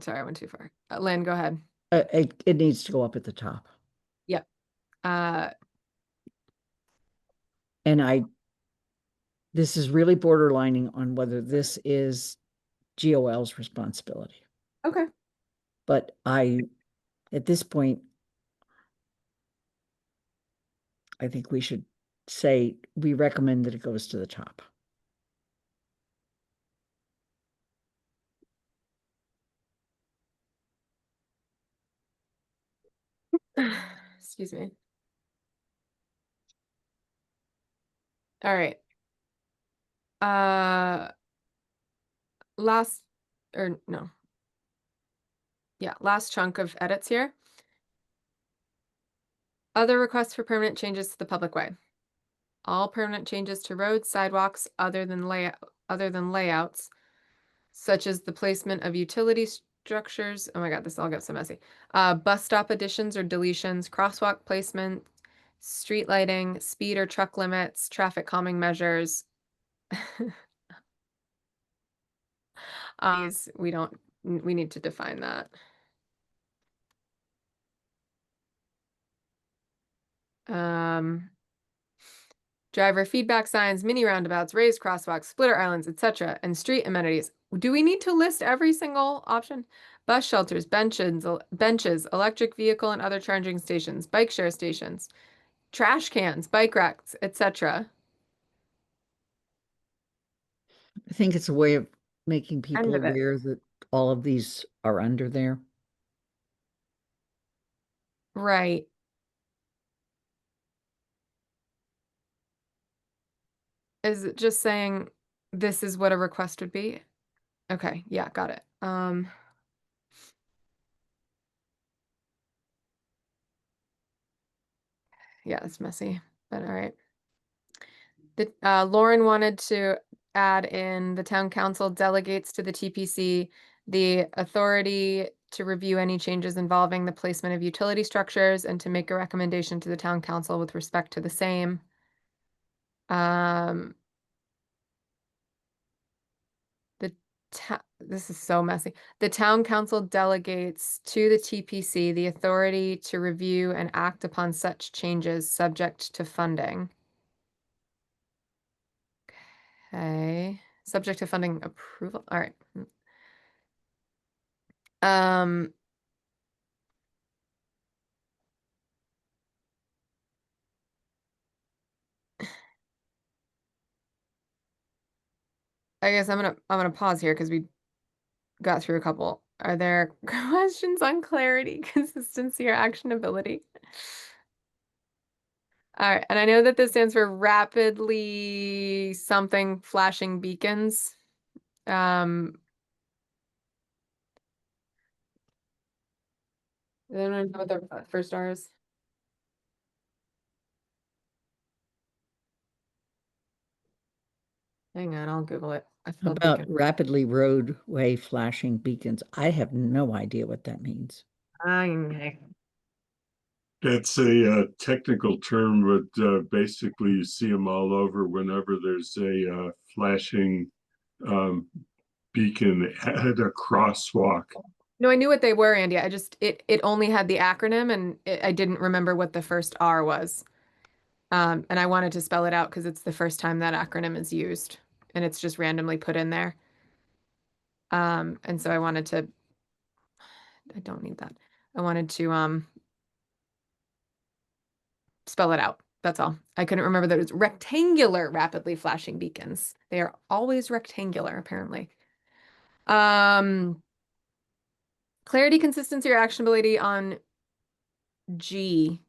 Sorry, I went too far. Lynn, go ahead. It needs to go up at the top. Yep. And this is really borderlining on whether this is GOL's responsibility. Okay. But at this point, I think we should say we recommend that it goes to the top. Excuse me. All right. Last chunk of edits here. Other requests for permanent changes to the public way. All permanent changes to roads, sidewalks, other than layouts, such as the placement of utility structures. Oh my God, this all gets so messy. Bus stop additions or deletions, crosswalk placement, street lighting, speed or truck limits, traffic calming measures. We need to define that. Driver feedback signs, mini roundabouts, raised crosswalks, splitter islands, etc., and street amenities. Do we need to list every single option? Bus shelters, benches, electric vehicle and other charging stations, bike share stations, trash cans, bike racks, etc. I think it's a way of making people End of it. aware that all of these are under there. Right. Is it just saying this is what a request would be? Okay, yeah, got it. Yeah, it's messy, but all right. Lauren wanted to add in the town council delegates to the TPC the authority to review any changes involving the placement of utility structures and to make a recommendation to the town council with respect to the same. This is so messy. The town council delegates to the TPC the authority to review and act upon such changes subject to funding. Okay. Subject to funding approval. All right. I guess I'm gonna pause here because we got through a couple. Are there questions on clarity, consistency, or actionability? All right, and I know that this stands for rapidly something flashing beacons. Does anyone know what the first R is? Hang on, I'll Google it. I spelled About beacon. rapidly roadway flashing beacons. I have no idea what that means. Okay. That's a technical term, but basically you see them all over whenever there's a flashing beacon at a crosswalk. No, I knew what they were, Andy. I just it only had the acronym, and I didn't remember what the first R was. And I wanted to spell it out because it's the first time that acronym is used, and it's just randomly put in there. And so I wanted to. I don't need that. I wanted to spell it out. That's all. I couldn't remember that it was rectangular rapidly flashing beacons. They are always rectangular, apparently. Clarity, consistency, or actionability on G.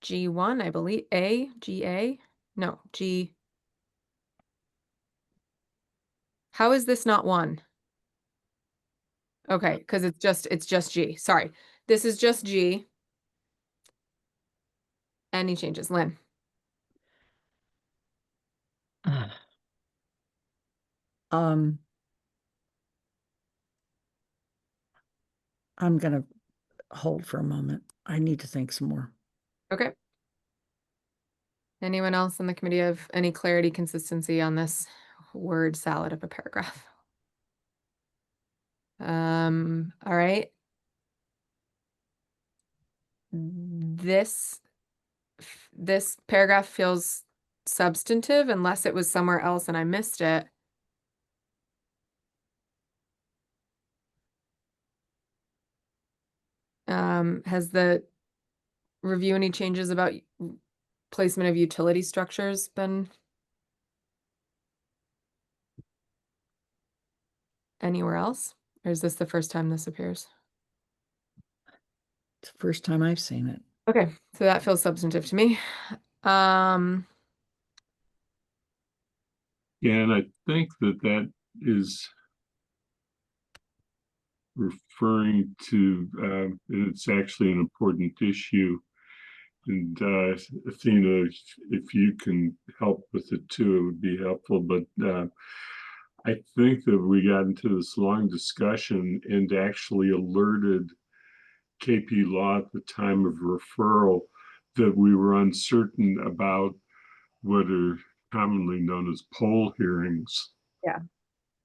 G1, I believe. GA? No, G. How is this not 1? Okay, because it's just G. Sorry. This is just G. Any changes, Lynn? Um, I'm gonna hold for a moment. I need to think some more. Okay. Anyone else in the committee have any clarity, consistency on this word salad of a paragraph? All right. This paragraph feels substantive unless it was somewhere else and I missed it. Has the review any changes about placement of utility structures been anywhere else? Or is this the first time this appears? It's the first time I've seen it. Okay, so that feels substantive to me. Yeah, and I think that that is referring to, and it's actually an important issue. And Athena, if you can help with it too, it would be helpful. But I think that we got into this long discussion and actually alerted KP Law at the time of referral that we were uncertain about what are commonly known as poll hearings. Yeah.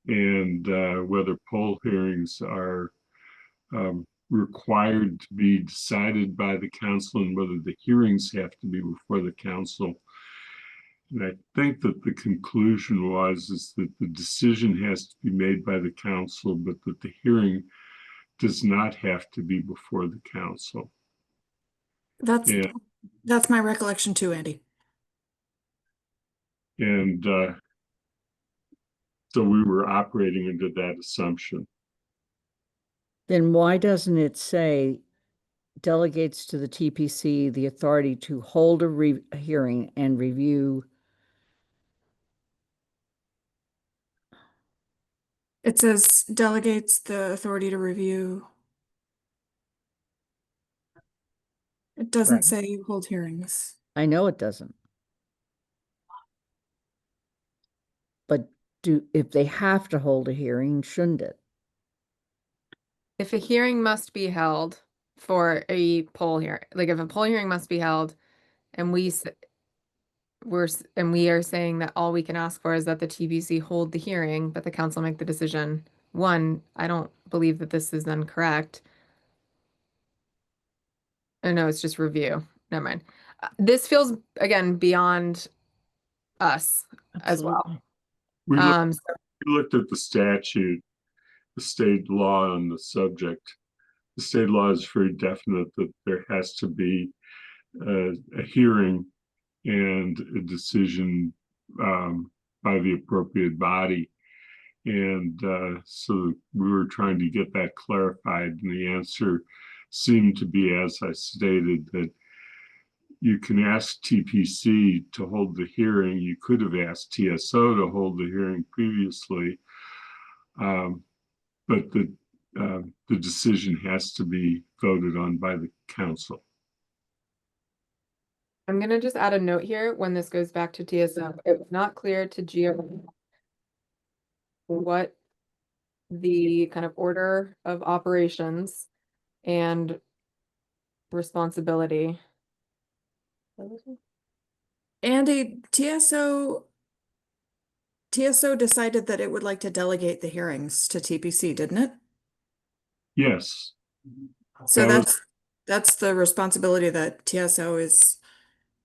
And whether poll hearings are required to be decided by the council and whether the hearings have to be before the council. And I think that the conclusion is that the decision has to be made by the council, but that the hearing does not have to be before the council. That's Yeah. that's my recollection too, Andy. And so we were operating under that assumption. Then why doesn't it say delegates to the TPC the authority to hold a hearing and review? It says delegates the authority to review. It doesn't Right. say hold hearings. I know it doesn't. But if they have to hold a hearing, shouldn't it? If a hearing must be held for a poll hearing, like if a poll hearing must be held and we are saying that all we can ask for is that the TBC hold the hearing, but the council make the decision. One, I don't believe that this is then correct. Oh, no, it's just review. Never mind. This feels, again, beyond us as well. Absolutely. We So looked at the statute, the state law on the subject. The state law is very definite that there has to be a hearing and a decision by the appropriate body. And so we were trying to get that clarified, and the answer seemed to be, as I stated, that you can ask TPC to hold the hearing. You could have asked TSO to hold the hearing previously, but the decision has to be voted on by the council. I'm gonna just add a note here when this goes back to TSO. It was not clear to Geo what the kind of order of operations and responsibility. Andy, TSO decided that it would like to delegate the hearings to TPC, didn't it? Yes. So That was- that's the responsibility that TSO is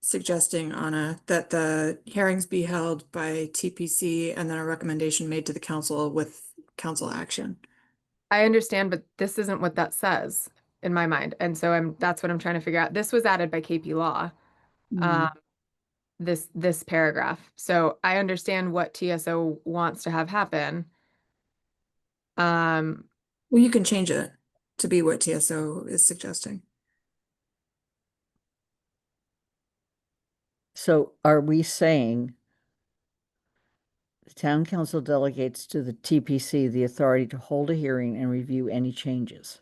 suggesting, Anna, that the hearings be held by TPC and then a recommendation made to the council with council action. I understand, but this isn't what that says in my mind. And so that's what I'm trying to figure out. This was added by KP Law, this paragraph. So I understand what TSO wants to have happen. Well, you can change it to be what TSO is suggesting. So are we saying the town council delegates to the TPC the authority to hold a hearing and review any changes?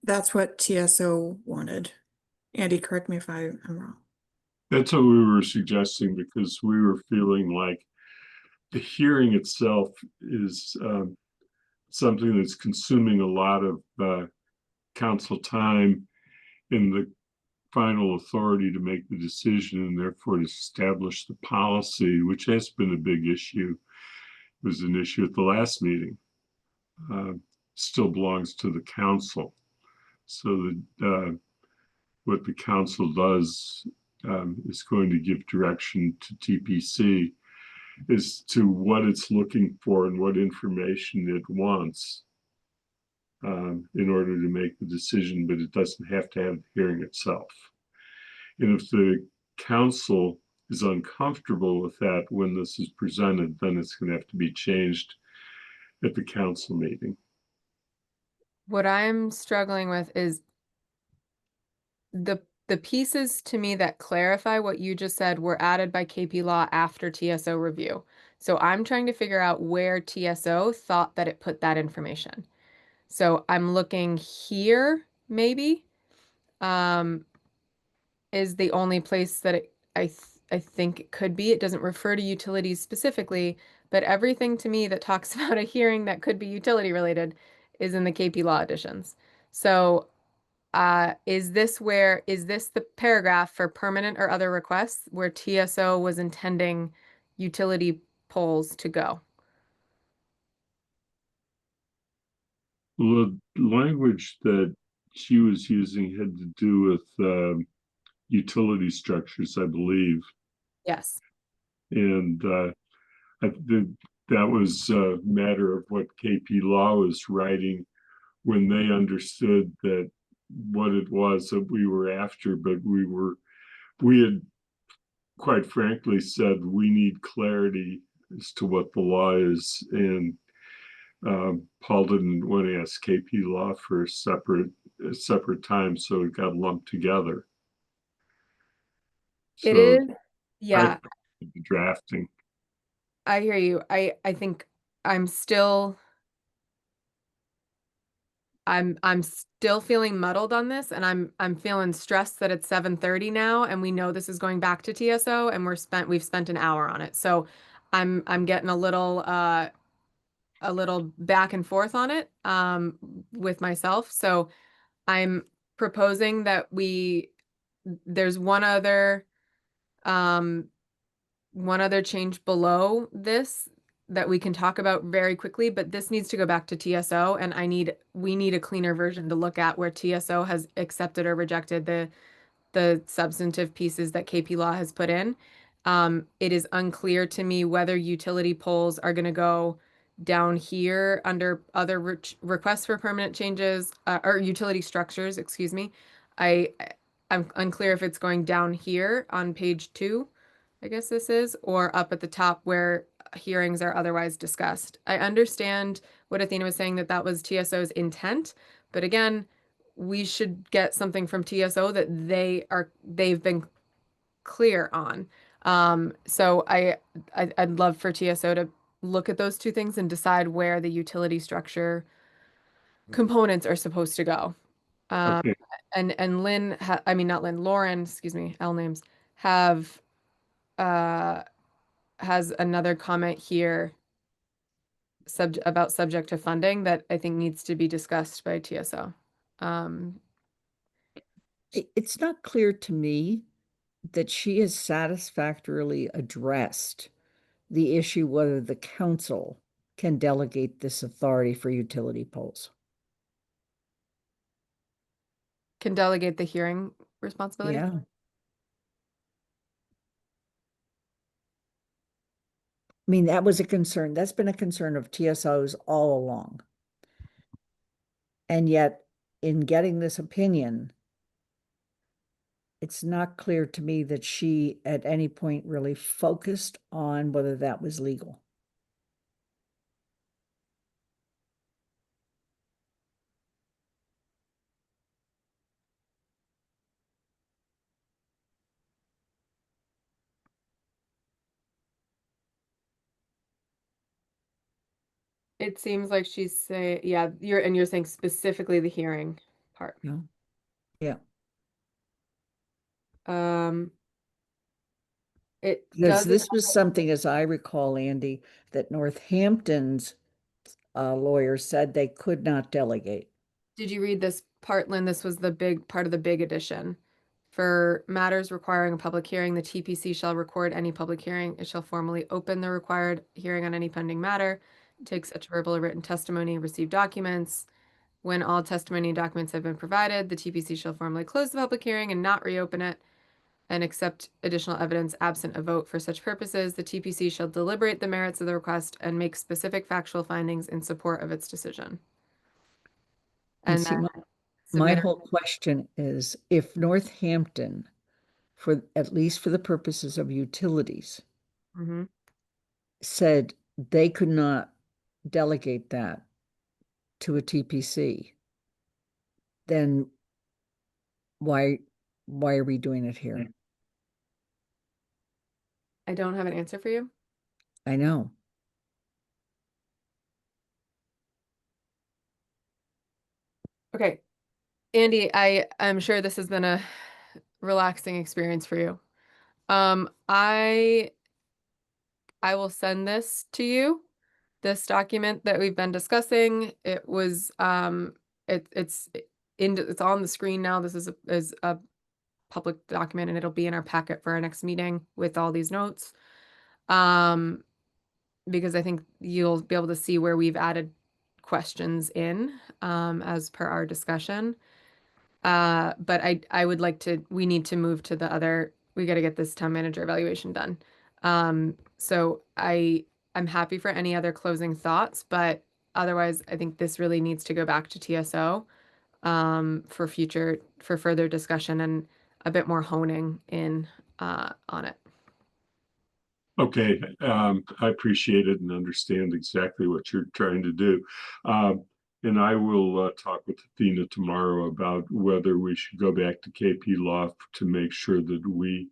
That's what TSO wanted. Andy, correct me if I'm wrong. That's what we were suggesting because we were feeling like the hearing itself is something that's consuming a lot of council time in the final authority to make the decision and therefore to establish the policy, which has been a big issue. It was an issue at the last meeting. Still belongs to the council. So that what the council does is going to give direction to TPC as to what it's looking for and what information it wants in order to make the decision, but it doesn't have to have the hearing itself. And if the council is uncomfortable with that when this is presented, then it's going to have to be changed at the council meeting. What I'm struggling with is the pieces to me that clarify what you just said were added by KP Law after TSO review. So I'm trying to figure out where TSO thought that it put that information. So I'm looking here, maybe, is the only place that I think it could be. It doesn't refer to utilities specifically, but everything to me that talks about a hearing that could be utility related is in the KP Law editions. So is this the paragraph for permanent or other requests where TSO was intending utility poles to go? The language that she was using had to do with utility structures, I believe. Yes. And that was a matter of what KP Law was writing when they understood that what it was that we were after, but we had quite frankly said we need clarity as to what the law is. And Paul didn't want to ask KP Law for a separate time, so it got lumped together. It So is. Yeah, the drafting. I hear you. I think I'm still I'm still feeling muddled on this, and I'm feeling stressed that it's 7:30 now and we know this is going back to TSO and we've spent an hour on it. So I'm getting a little back and forth on it with myself. So I'm proposing that there's one other change below this that we can talk about very quickly, but this needs to go back to TSO, and we need a cleaner version to look at where TSO has accepted or rejected the substantive pieces that KP Law has put in. It is unclear to me whether utility poles are going to go down here under other requests for permanent changes or utility structures, excuse me. I'm unclear if it's going down here on page 2, I guess this is, or up at the top where hearings are otherwise discussed. I understand what Athena was saying, that was TSO's intent, but again, we should get something from TSO that they've been clear on. So I'd love for TSO to look at those two things and decide where the utility structure components are supposed to go. Okay. And I mean, not Lynn, Lauren, excuse me, L names, has another comment here about subject to funding that I think needs to be discussed by TSO. It's not clear to me that she has satisfactorily addressed the issue whether the council can delegate this authority for utility poles. Can delegate the hearing responsibility? Yeah. I mean, that was a concern. That's been a concern of TSOs all along. And yet, in getting this opinion, it's not clear to me that she at any point really focused on whether that was legal. It seems like she's saying, yeah, you're saying specifically the hearing. part. No. Yeah, It because does. this was something, as I recall, Andy, that Northampton's lawyer said they could not delegate. Did you read this part, Lynn? This was the big part of the big edition. For matters requiring a public hearing, the TPC shall record any public hearing. It shall formally open the required hearing on any pending matter, take such verbal or written testimony, receive documents. When all testimony and documents have been provided, the TPC shall formally close the public hearing and not reopen it and accept additional evidence absent a vote for such purposes. The TPC shall deliberate the merits of the request and make specific factual findings in support of its decision. And And see, then my submit. whole question is, if Northampton, for at least for the purposes of utilities, Mhm. said they could not delegate that to a TPC, then why are we doing it here? I don't have an answer for you. I know. Okay. Andy, I'm sure this has been a relaxing experience for you. I will send this to you, this document that we've been discussing. It was it's on the screen now. This is a public document and it'll be in our packet for our next meeting with all these notes. Because I think you'll be able to see where we've added questions in as per our discussion. But I would like to, we need to move to the other, we got to get this town manager evaluation done. So I'm happy for any other closing thoughts, but otherwise I think this really needs to go back to TSO for further discussion and a bit more honing in on it. Okay, I appreciate it and understand exactly what you're trying to do. And I will talk with Athena tomorrow about whether we should go back to KP Law to make sure that we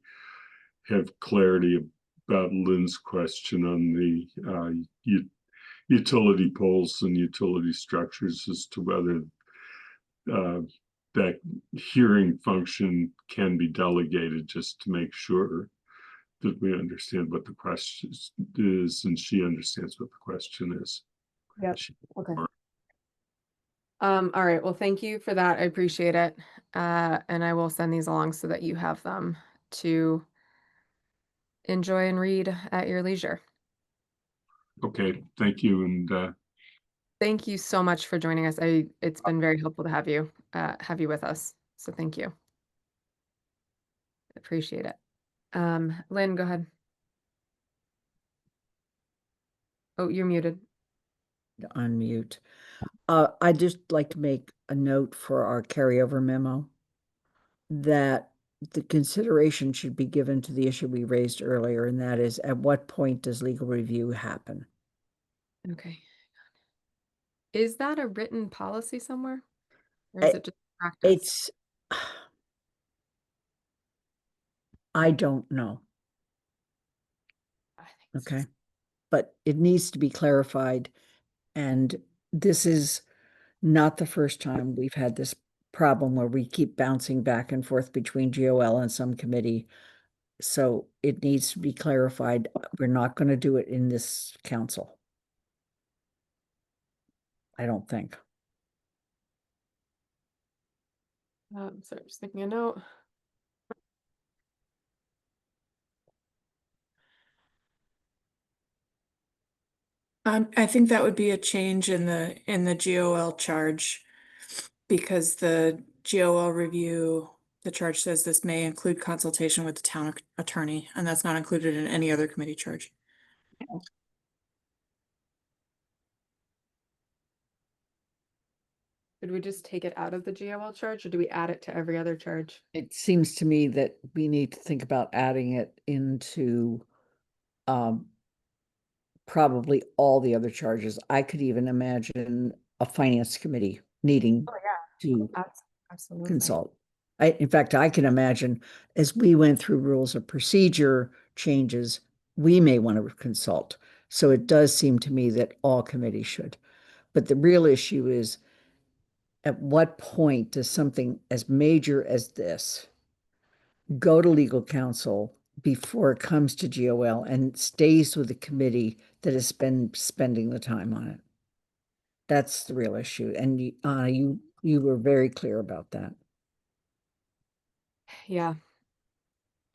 have clarity about Lynn's question on the utility poles and utility structures as to whether that hearing function can be delegated, just to make sure that we understand what the question is and she understands what the question is. Yep. Okay. All right. Well, thank you for that. I appreciate it. And I will send these along so that you have them to enjoy and read at your leisure. Okay, thank you. And Thank you so much for joining us. It's been very helpful to have you with us. So thank you. Appreciate it. Lynn, go ahead. Oh, you're muted. Unmute. I'd just like to make a note for our carryover memo that the consideration should be given to the issue we raised earlier, and that is, at what point does legal review happen? Okay. Is that a written policy somewhere? Or is it just practice? It's, I don't know, I think it's okay? just- But it needs to be clarified, and this is not the first time we've had this problem where we keep bouncing back and forth between GOL and some committee. So it needs to be clarified. We're not going to do it in this council. I don't think. Sorry, just making a note. I think that would be a change in the GOL charge, because the GOL review, the charge says this may include consultation with the town attorney, and that's not included in any other committee charge. Did we just take it out of the GOL charge or do we add it to every other charge? It seems to me that we need to think about adding it into probably all the other charges. I could even imagine a finance committee needing to Absolutely. consult. In fact, I can imagine as we went through rules of procedure changes, we may want to consult. So it does seem to me that all committees should. But the real issue is, at what point does something as major as this go to legal counsel before it comes to GOL and stays with the committee that has been spending the time on it? That's the real issue. And you were very clear about that. Yeah.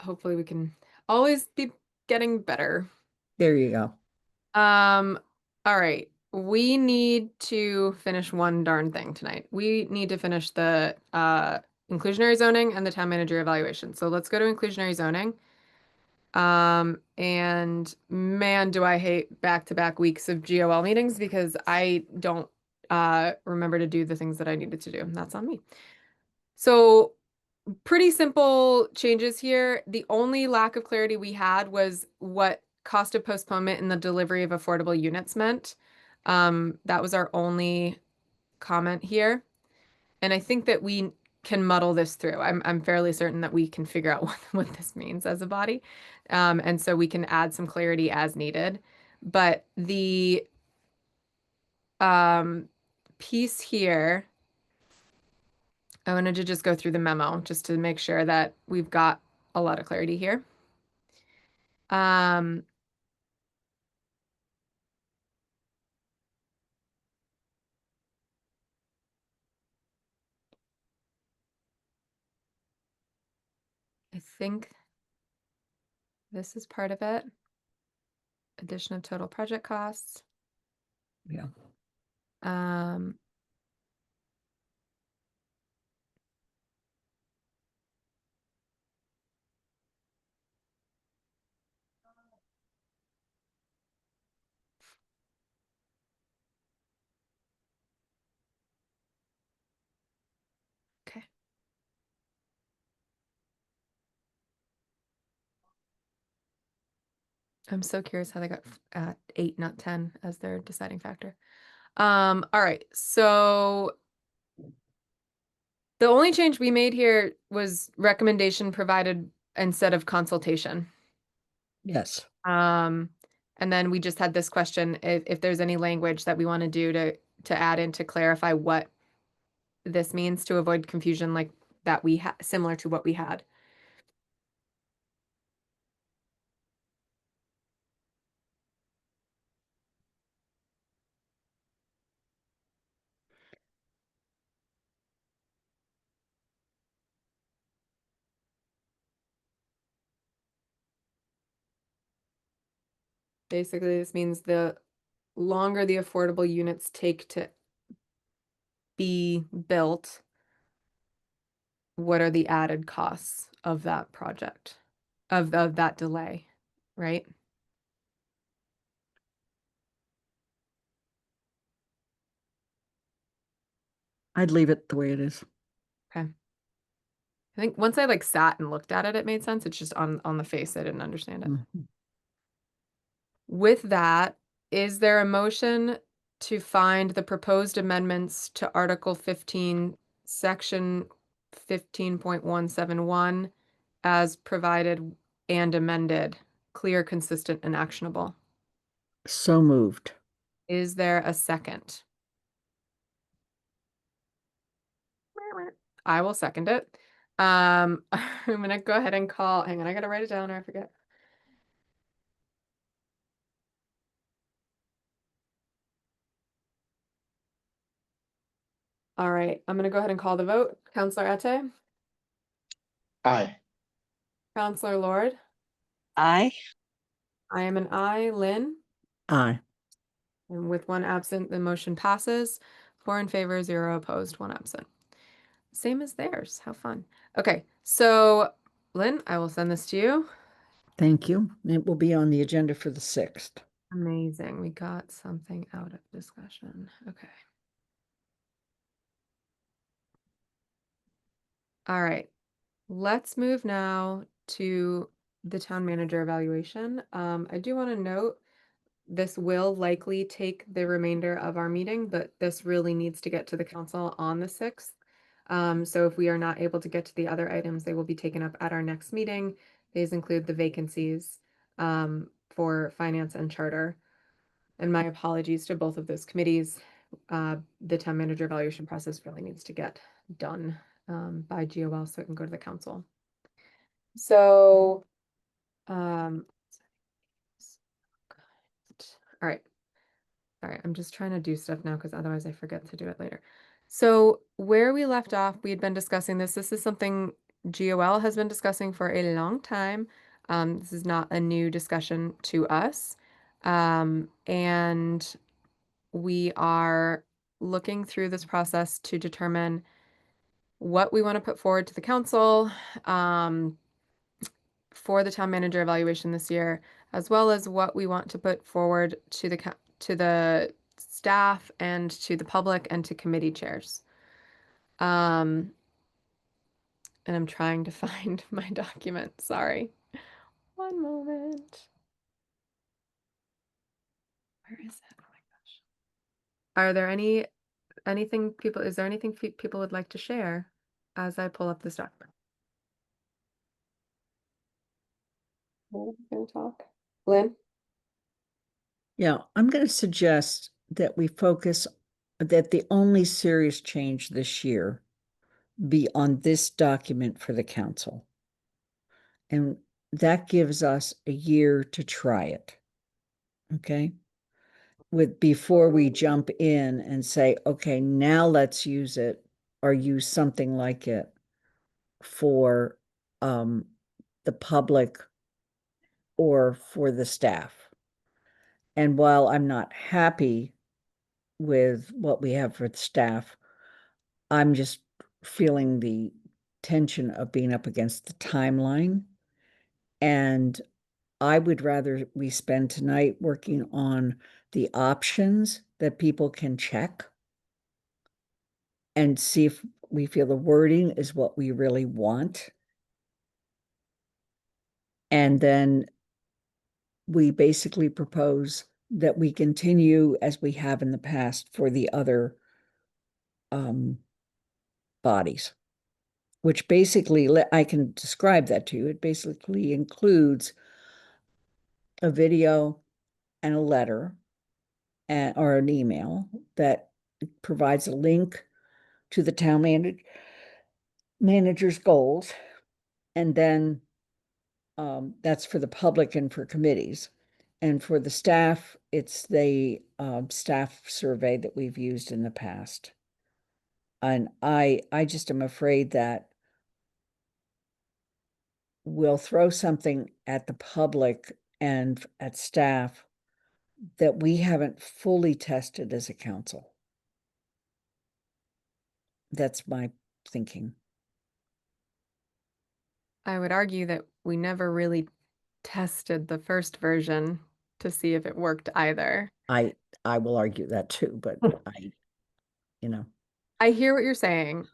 Hopefully we can always be getting better. There you go. All right. We need to finish one darn thing tonight. We need to finish the inclusionary zoning and the town manager evaluation. So let's go to inclusionary zoning. And man, do I hate back-to-back weeks of GOL meetings because I don't remember to do the things that I needed to do. That's on me. So pretty simple changes here. The only lack of clarity we had was what cost of postponement in the delivery of affordable units meant. That was our only comment here. And I think that we can muddle this through. I'm fairly certain that we can figure out what this means as a body. And so we can add some clarity as needed. But the piece here, I wanted to just go through the memo just to make sure that we've got a lot of clarity here. I think this is part of it. Addition of total project costs. Yeah. Um, okay. I'm so curious how they got at 8, not 10 as their deciding factor. All right. So the only change we made here was recommendation provided instead of consultation. Yes. And then we just had this question, if there's any language that we want to do to add in to clarify what this means to avoid confusion like that we had similar to what we had. Basically, this means the longer the affordable units take to be built, what are the added costs of that project, of that delay, right? I'd leave it the way it is. Okay. I think once I like sat and looked at it, it made sense. It's just on the face, I didn't understand it. Mhm. With that, is there a motion to find the proposed amendments to Article 15, Section 15.171 as provided and amended, clear, consistent, and actionable? So moved. Is there a second? I will second it. I'm gonna go ahead and call, hang on, I gotta write it down or I forget. All right, I'm gonna go ahead and call the vote. Counselor Ette, Aye. Counselor Lord, Aye. I am an aye. Lynn, Aye. and with one absent, the motion passes. 4 in favor, 0 opposed, 1 absent. Same as theirs. How fun. Okay, so Lynn, I will send this to you. Thank you. It will be on the agenda for the 6th. Amazing. We got something out of discussion. Okay. All right. Let's move now to the town manager evaluation. I do want to note this will likely take the remainder of our meeting, but this really needs to get to the council on the 6th. So if we are not able to get to the other items, they will be taken up at our next meeting. These include the vacancies for finance and charter. And my apologies to both of those committees. the town manager evaluation process really needs to get done by GOL so it can go to the council. So, all right. All right, I'm just trying to do stuff now because otherwise I forget to do it later. So where we left off, we had been discussing this. This is something GOL has been discussing for a long time. This is not a new discussion to us. And we are looking through this process to determine what we want to put forward to the council for the town manager evaluation this year, as well as what we want to put forward to the staff and to the public and to committee chairs. And I'm trying to find my document. Sorry. One moment. Where is it? Oh my gosh. Are there anything people, is there anything people would like to share as I pull up this document? Who's gonna talk? Lynn? Yeah, I'm going to suggest that we focus, that the only serious change this year be on this document for the council. And that gives us a year to try it. Okay? Before we jump in and say, okay, now let's use it or use something like it for the public or for the staff. And while I'm not happy with what we have for the staff, I'm just feeling the tension of being up against the timeline. And I would rather we spend tonight working on the options that people can check and see if we feel the wording is what we really want. And then we basically propose that we continue as we have in the past for the other bodies, which basically, I can describe that to you. It basically includes a video and a letter or an email that provides a link to the town manager's goals. And then that's for the public and for committees. And for the staff, it's the staff survey that we've used in the past. And I just am afraid that we'll throw something at the public and at staff that we haven't fully tested as a council. That's my thinking. I would argue that we never really tested the first version to see if it worked either. I will argue that too, but you know. I hear what you're saying.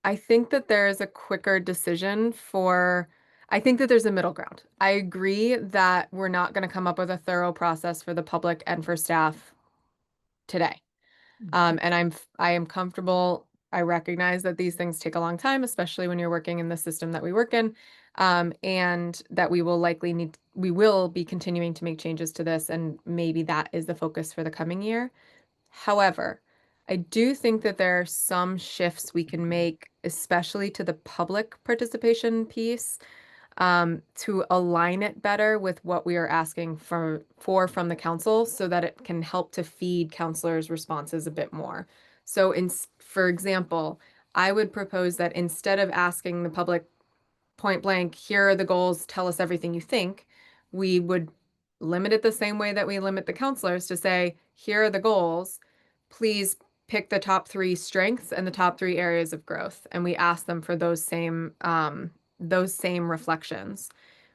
I think that there is a quicker decision I think that there's a middle ground. I agree that we're not going to come up with a thorough process for the public and for staff today. And I am comfortable. I recognize that these things take a long time, especially when you're working in the system that we work in, and that we will be continuing to make changes to this, and maybe that is the focus for the coming year. However, I do think that there are some shifts we can make, especially to the public participation piece, to align it better with what we are asking from the council so that it can help to feed counselors' responses a bit more. So for example, I would propose that instead of asking the public point blank, here are the goals, tell us everything you think, we would limit it the same way that we limit the counselors to say, here are the goals, please pick the top 3 strengths and the top 3 areas of growth. And we ask them for those same reflections.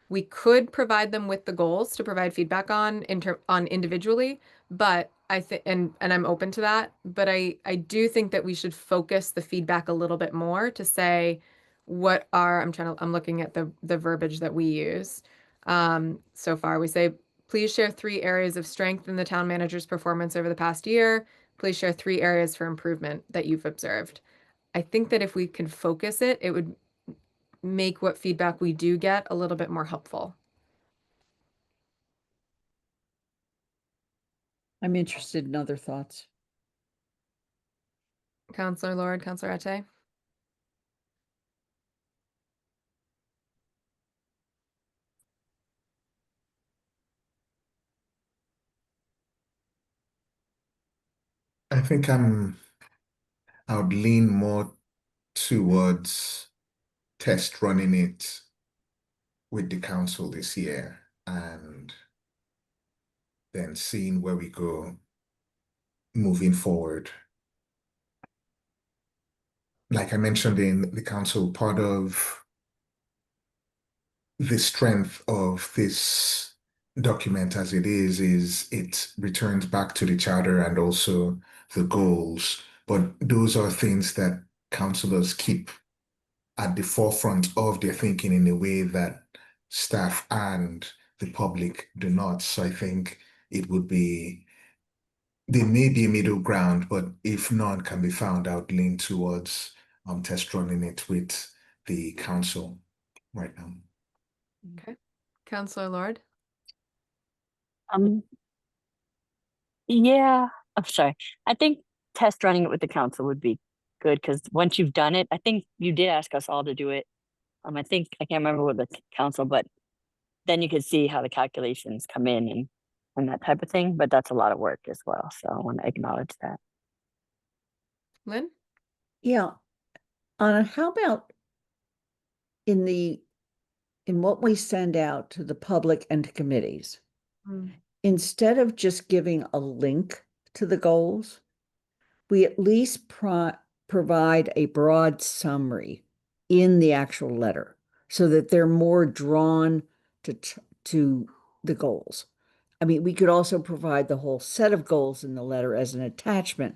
We could provide them with the goals to provide feedback on individually, but I think, and I'm open to that, but I do think that we should focus the feedback a little bit more to say I'm looking at the verbiage that we use. So far, we say, please share 3 areas of strength in the town manager's performance over the past year. Please share 3 areas for improvement that you've observed. I think that if we can focus it, it would make what feedback we do get a little bit more helpful. I'm interested in other thoughts. Counselor Lord, Counselor Ate? I think I would lean more towards test running it with the council this year and then seeing where we go moving forward. Like I mentioned in the council, part of the strength of this document as it is it returns back to the charter and also the goals. But those are things that councillors keep at the forefront of their thinking in a way that staff and the public do not. So I think it would be, there may be a middle ground, but if none can be found, I would lean towards test running it with the council right now. Okay. Counselor Lord? Um, yeah, I'm sorry. I think test running it with the council would be good because once you've done it, I think you did ask us all to do it. I think I can't remember what the council, but then you could see how the calculations come in and that type of thing. But that's a lot of work as well. So I want to acknowledge that. Lynn? Yeah. Anna, how about in what we send out to the public and to committees, instead of just giving a link to the goals, we at least provide a broad summary in the actual letter so that they're more drawn to the goals. I mean, we could also provide the whole set of goals in the letter as an attachment,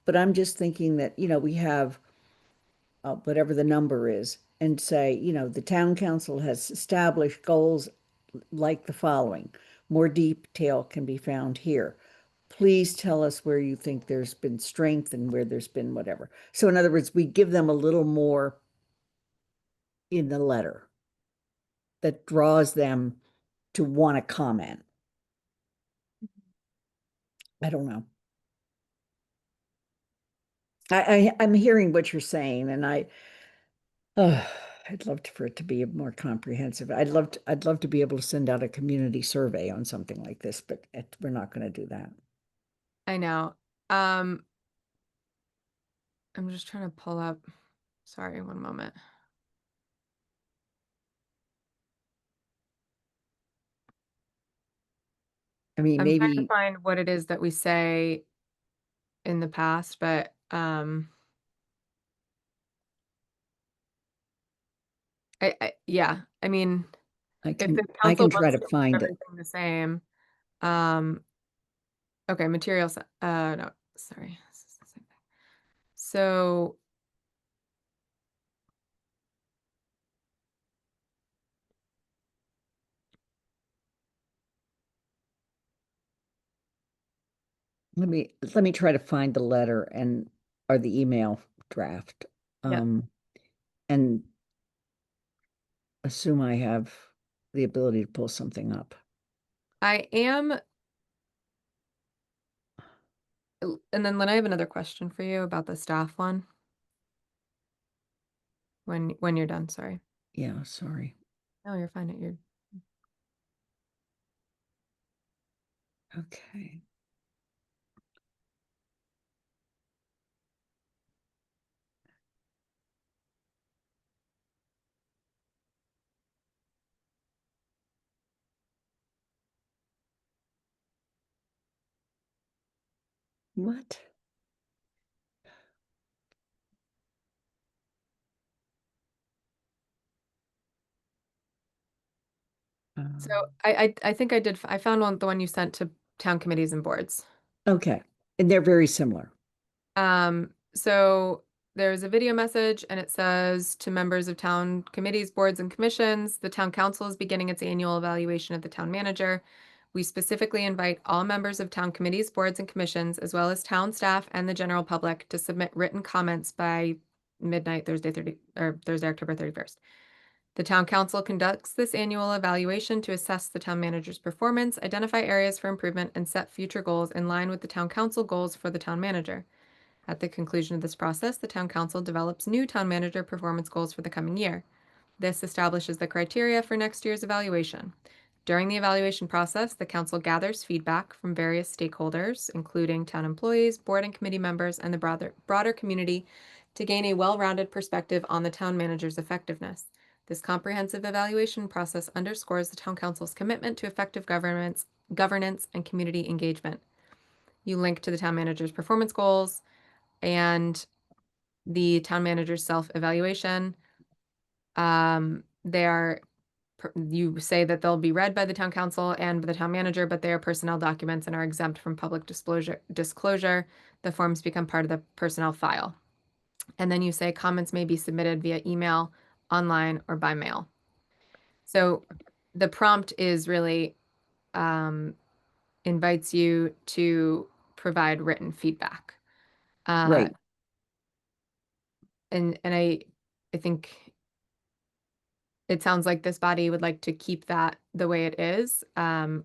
but I'm just thinking that, we have whatever the number is, and say, the town council has established goals like the following. More detail can be found here. Please tell us where you think there's been strength and where there's been whatever. So in other words, we give them a little more in the letter that draws them to want to comment. I don't know. I'm hearing what you're saying, and I'd love for it to be more comprehensive. I'd love to be able to send out a community survey on something like this, but we're not going to do that. I know. I'm just trying to pull up. Sorry, one moment. I mean, I'm trying to maybe find what it is that we say in the past, but yeah, I mean, I if can the I council can try wants to to keep find it. everything the same, okay, materials, no, sorry. This is the same thing. So Let me try to find the letter or the email draft. Yeah. And assume I have the ability to pull something up. I am, and then Lynn, I have another question for you about the staff one. When you're done, sorry. Yeah, sorry. No, you're fine. You're Okay. What? so I think I found the one you sent to town committees and boards. Okay, and they're very similar. So there's a video message and it says to members of town committees, boards, and commissions, the town council is beginning its annual evaluation of the town manager. We specifically invite all members of town committees, boards, and commissions, as well as town staff and the general public to submit written comments by midnight Thursday, October 31st. The town council conducts this annual evaluation to assess the town manager's performance, identify areas for improvement, and set future goals in line with the town council goals for the town manager. At the conclusion of this process, the town council develops new town manager performance goals for the coming year. This establishes the criteria for next year's evaluation. During the evaluation process, the council gathers feedback from various stakeholders, including town employees, board and committee members, and the broader community, to gain a well-rounded perspective on the town manager's effectiveness. This comprehensive evaluation process underscores the town council's commitment to effective governance and community engagement. You link to the town manager's performance goals and the town manager's self-evaluation. You say that they'll be read by the town council and by the town manager, but they are personnel documents and are exempt from public disclosure. The forms become part of the personnel file. And then you say comments may be submitted via email, online, or by mail. So the prompt is really invites you to provide written feedback. Right. And I think it sounds like this body would like to keep that the way it is. I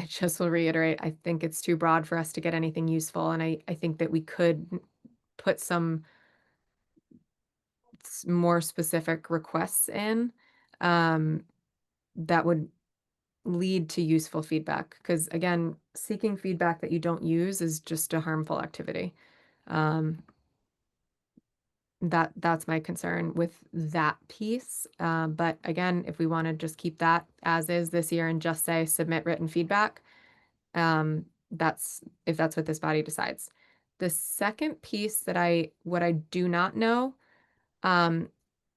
just will reiterate, I think it's too broad for us to get anything useful, and I think that we could put some more specific requests in that would lead to useful feedback. Because again, seeking feedback that you don't use is just a harmful activity. That's my concern with that piece. But again, if we want to just keep that as is this year and just say submit written feedback, that's what this body decides. The second piece what I do not know,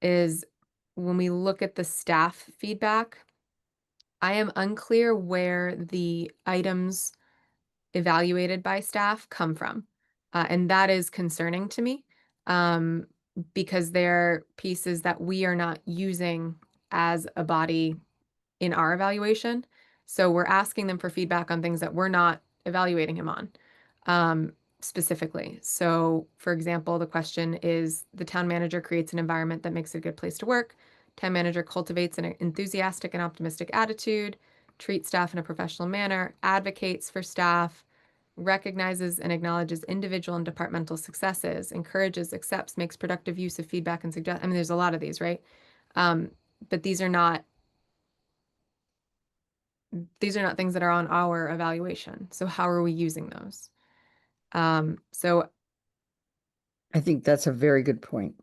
is when we look at the staff feedback, I am unclear where the items evaluated by staff come from. And that is concerning to me, because they're pieces that we are not using as a body in our evaluation. So we're asking them for feedback on things that we're not evaluating him on, specifically. So for example, the question is, the town manager creates an environment that makes it a good place to work. Town manager cultivates an enthusiastic and optimistic attitude, treats staff in a professional manner, advocates for staff, recognizes and acknowledges individual and departmental successes, encourages, accepts, makes productive use of feedback and suggest. I mean, there's a lot of these, right? But these are not things that are on our evaluation. So how are we using those? So I think that's a very good point.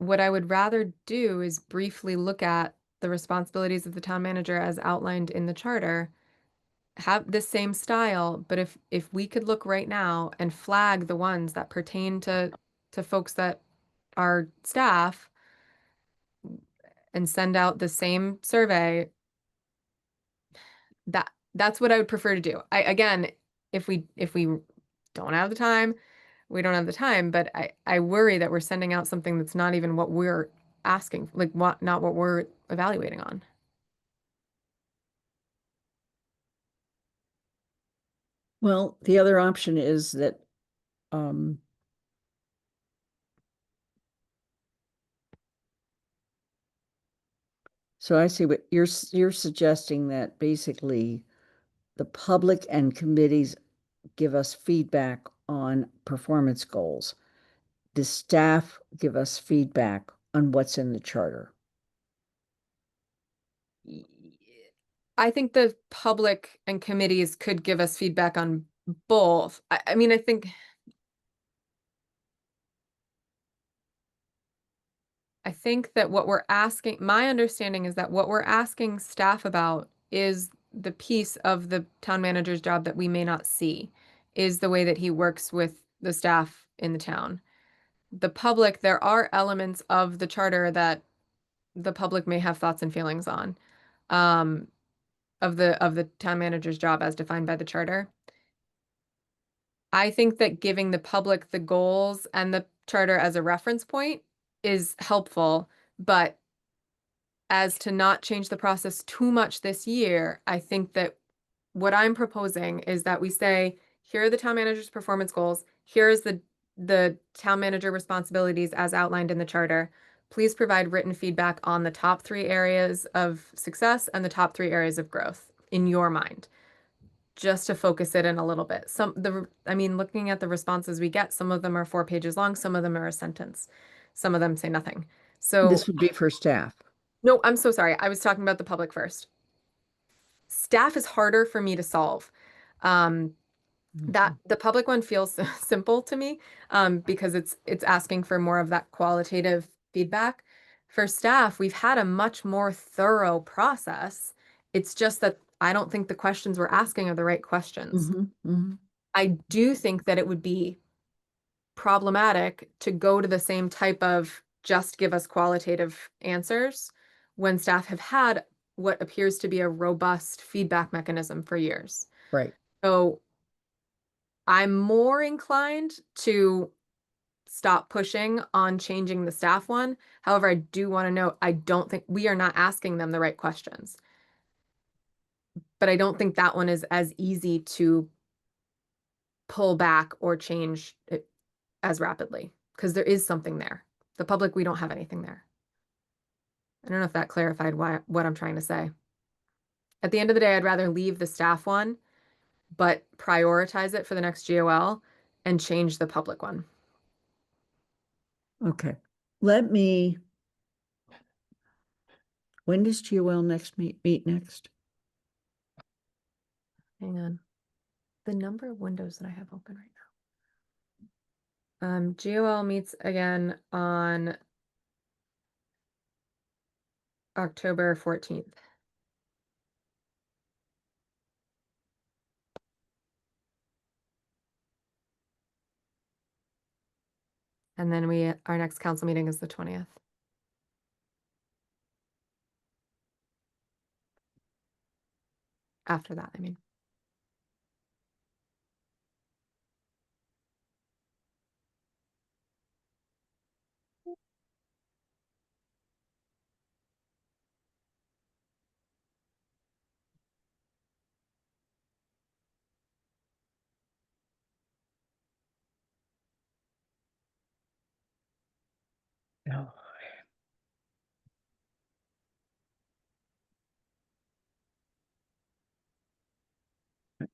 what I would rather do is briefly look at the responsibilities of the town manager as outlined in the charter, have the same style, but if we could look right now and flag the ones that pertain to folks that are staff and send out the same survey, that's what I would prefer to do. Again, if we don't have the time, we don't have the time, but I worry that we're sending out something that's not even what we're asking, like not what we're evaluating on. Well, the other option is that so I see what you're suggesting, that basically the public and committees give us feedback on performance goals. The staff give us feedback on what's in the charter. I think the public and committees could give us feedback on both. I mean, I think that what we're asking, my understanding is that what we're asking staff about is the piece of the town manager's job that we may not see, is the way that he works with the staff in the town. The public, there are elements of the charter that the public may have thoughts and feelings on, of the town manager's job as defined by the charter. I think that giving the public the goals and the charter as a reference point is helpful, but as to not change the process too much this year, I think that what I'm proposing is that we say, here are the town manager's performance goals, here is the town manager responsibilities as outlined in the charter. please provide written feedback on the top 3 areas of success and the top 3 areas of growth in your mind, just to focus it in a little bit. I mean, looking at the responses we get, some of them are 4 pages long, some of them are a sentence, some of them say nothing. So This would be for staff. no, I'm so sorry. I was talking about the public first. Staff is harder for me to solve. That the public one feels simple to me, because it's asking for more of that qualitative feedback. For staff, we've had a much more thorough process. It's just that I don't think the questions we're asking are the right questions. Mhm, mhm. I do think that it would be problematic to go to the same type of just give us qualitative answers when staff have had what appears to be a robust feedback mechanism for years. Right. So I'm more inclined to stop pushing on changing the staff one. However, I do want to note, I don't think we are not asking them the right questions. But I don't think that one is as easy to pull back or change it as rapidly, because there is something there. The public, we don't have anything there. I don't know if that clarified what I'm trying to say. At the end of the day, I'd rather leave the staff one, but prioritize it for the next GOL and change the public one. Okay. When does GOL next meet next? Hang on. The number of windows that I have open right now. GOL meets again on October 14th. And then our next council meeting is the 20th. After that, I mean. No.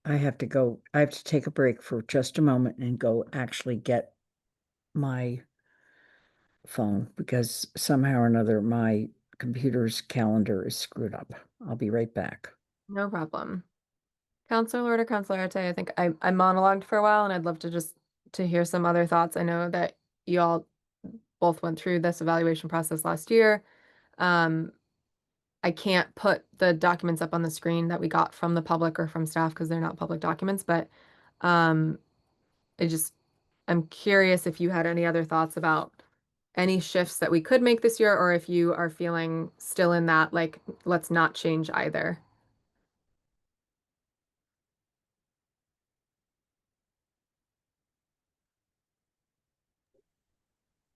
I have to take a break for just a moment and go actually get my phone because somehow or another my computer's calendar is screwed up. I'll be right back. No problem. Counselor Lord or Counselor Arte, I think I monologued for a while and I'd love to just to hear some other thoughts. I know that you all both went through this evaluation process last year. I can't put the documents up on the screen that we got from the public or from staff because they're not public documents, but I'm curious if you had any other thoughts about any shifts that we could make this year, or if you are feeling still in that, like, let's not change either.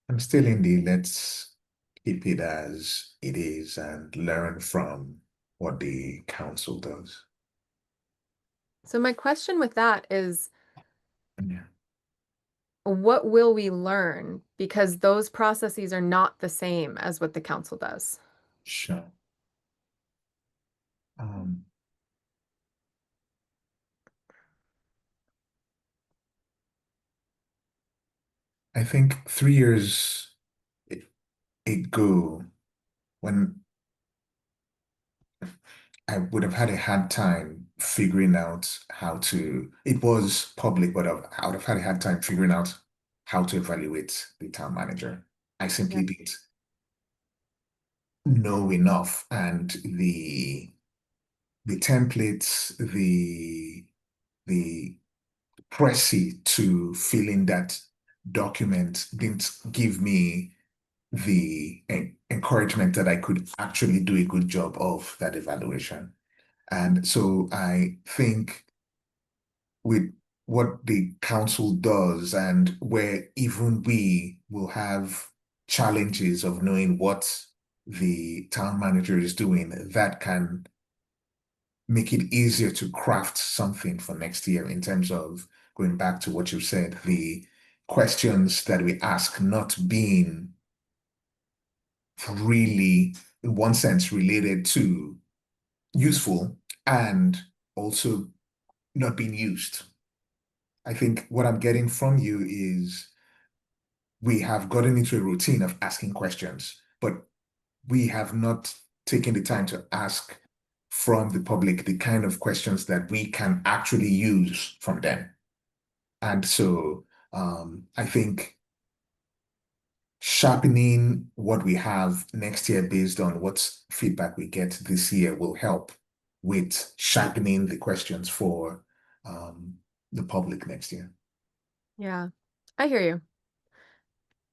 I'm still in the let's keep it as it is and learn from what the council does. So my question with that is, Yeah. what will we learn? Because those processes are not the same as what the council does. Sure. I think 3 years ago, when I would have had a hard time figuring out it was public, but I would have had a hard time figuring out how to evaluate the town manager. I simply didn't know enough, and the templates, the pressy to fill in that document didn't give me the encouragement that I could actually do a good job of that evaluation. And so I think with what the council does, and where even we will have challenges of knowing what the town manager is doing, that can make it easier to craft something for next year in terms of going back to what you said, the questions that we ask not being really, in one sense, related to useful and also not being used. I think what I'm getting from you is we have gotten into a routine of asking questions, but we have not taken the time to ask from the public the kind of questions that we can actually use from them. And so I think sharpening what we have next year based on what feedback we get this year will help with sharpening the questions for the public next year. Yeah, I hear you.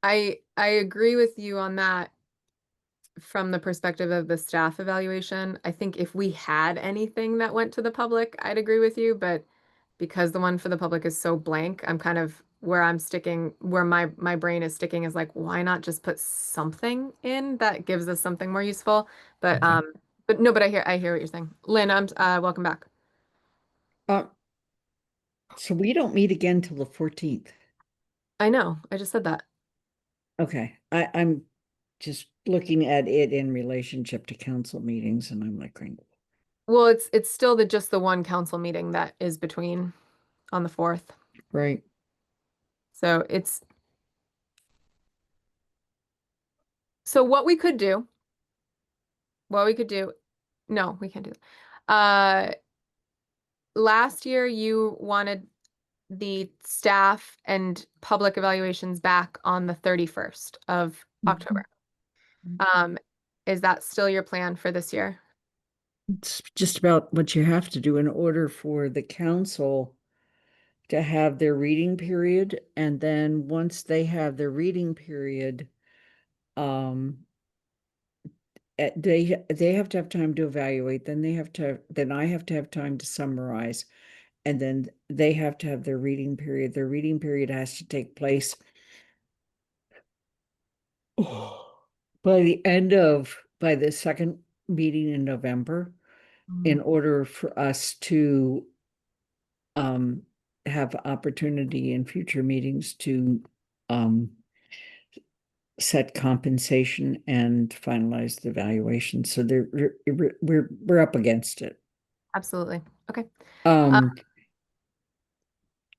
I agree with you on that from the perspective of the staff evaluation. I think if we had anything that went to the public, I'd agree with you, but because the one for the public is so blank, I'm kind of where I'm sticking, where my brain is sticking is like, why not just put something in that gives us something more useful? But Okay. but no, but I hear what you're saying. Lynn, I'm welcome back. Uh, so we don't meet again till the 14th. I know, I just said that. Okay, I'm just looking at it in relationship to council meetings, and I'm like, Well, it's still just the one council meeting that is between on the 4th. right. So so what we could do, no, we can't do that. Last year you wanted the staff and public evaluations back on the 31st of October. Is that still your plan for this year? It's just about what you have to do in order for the council to have their reading period, and then once they have their reading period, they have to have time to evaluate, then I have to have time to summarize, and then they have to have their reading period. Their reading period has to take place by the second meeting in November, in order for us to have opportunity in future meetings to set compensation and finalize the evaluation. So we're up against it. Absolutely. Okay.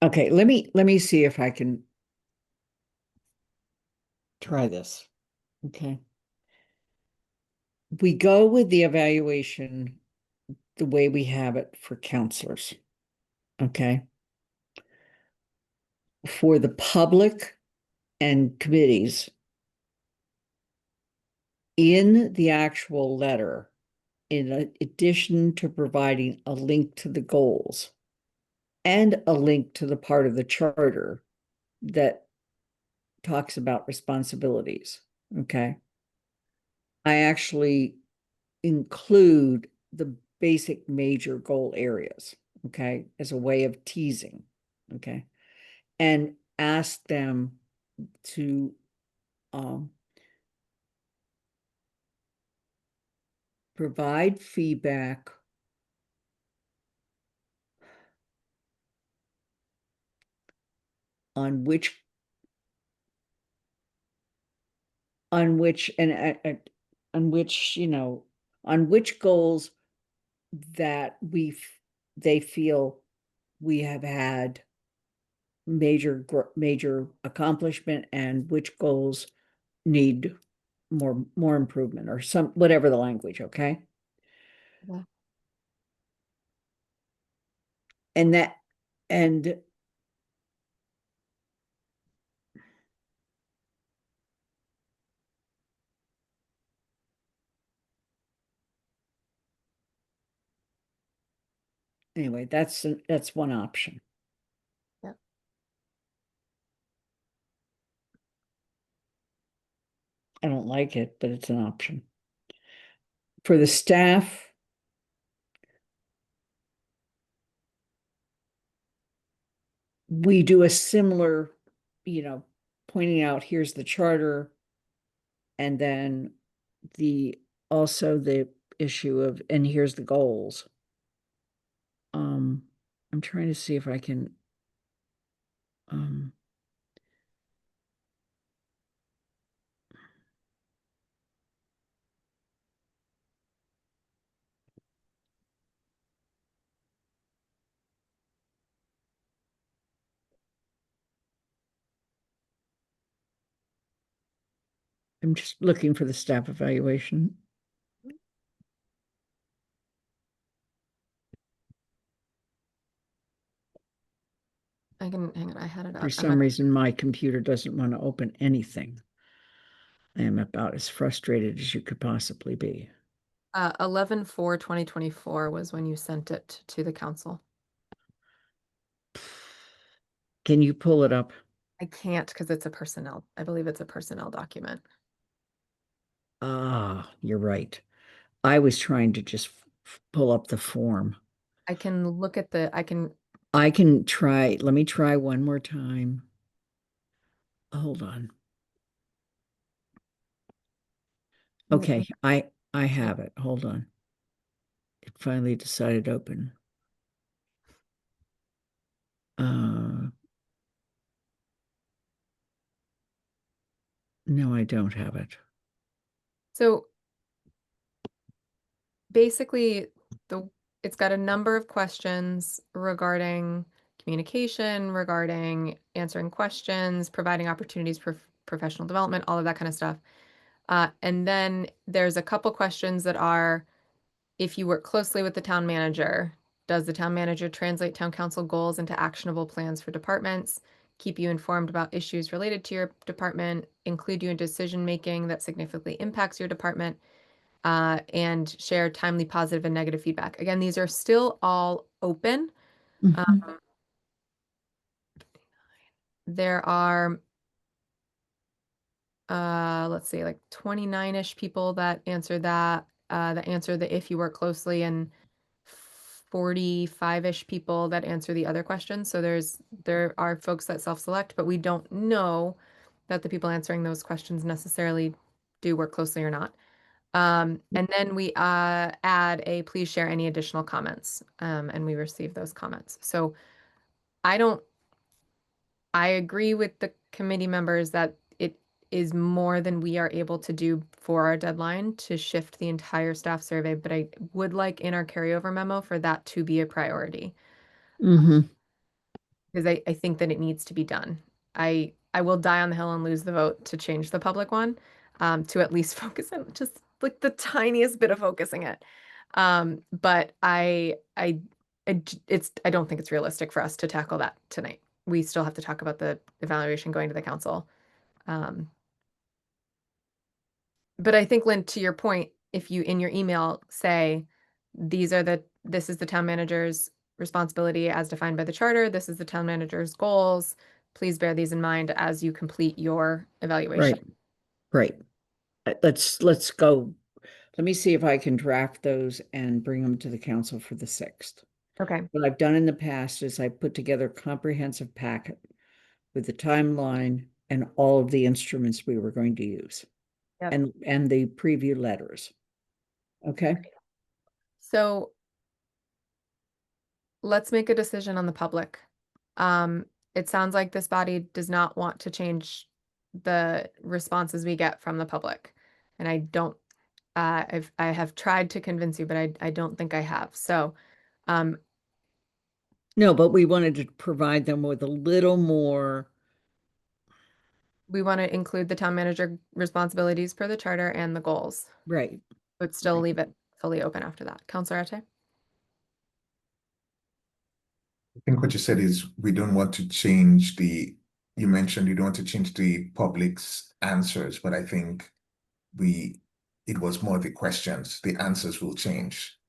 Okay, let me see if I can try this. Okay. We go with the evaluation the way we have it for counselors. Okay. For the public and committees, in the actual letter, in addition to providing a link to the goals and a link to the part of the charter that talks about responsibilities, okay, I actually include the basic major goal areas, okay, as a way of teasing, okay, and ask them to provide feedback on which on which goals that they feel we have had major accomplishment, and which goals need more improvement, or some whatever the language, okay? Yeah. And anyway, that's one option. Yeah. I don't like it, but it's an option. For the staff, we do a similar, pointing out, here's the charter, and then also the issue of, and here's the goals. I'm trying to see if I can I'm I'm just looking for the staff evaluation. I can, hang on, I had it up. For I'm some not- reason, my computer doesn't want to open anything. I am about as frustrated as you could possibly be. 11/4/2024 was when you sent it to the council. Can you pull it up? I can't because it's a personnel, I believe it's a personnel document. Ah, you're right. I was trying to just pull up the form. I can look at the, I can try, let me try one more time. Hold on. Okay, I have it. Hold on. It finally decided to open. No, I don't have it. So basically it's got a number of questions regarding communication, regarding answering questions, providing opportunities for professional development, all of that kind of stuff. And then there's a couple questions that are, if you work closely with the town manager, does the town manager translate town council goals into actionable plans for departments, keep you informed about issues related to your department, include you in decision making that significantly impacts your department, and share timely positive and negative feedback. Again, these are still all open. Mhm. There are, let's see, like 29-ish people that answer that answer the if you work closely, and 45-ish people that answer the other questions. So there are folks that self-select, but we don't know that the people answering those questions necessarily do work closely or not. And then we add a please share any additional comments, and we receive those comments. So I agree with the committee members that it is more than we are able to do for our deadline to shift the entire staff survey, but I would like in our carryover memo for that to be a priority. Mhm. Because I think that it needs to be done. I will die on the hill and lose the vote to change the public one, to at least focus on just like the tiniest bit of focusing it. But I don't think it's realistic for us to tackle that tonight. We still have to talk about the evaluation going to the council. But I think, Lynn, to your point, if you in your email say, this is the town manager's responsibility as defined by the charter, this is the town manager's goals, please bear these in mind as you complete your evaluation. Right. Let's go. Let me see if I can draft those and bring them to the council for the 6th. Okay. What I've done in the past is I put together a comprehensive packet with the timeline and all of the instruments we were going to use. Yep. And the preview letters. Okay. So let's make a decision on the public. It sounds like this body does not want to change the responses we get from the public. And I don't, I have tried to convince you, but I don't think I have. So, No, but we wanted to provide them with a little more. we want to include the town manager responsibilities per the charter and the goals, Right. but still Right. leave it fully open after that. Councilor Ate? I think what you said is we don't want to change you mentioned you don't want to change the public's answers, but I think it was more the questions, the answers will change.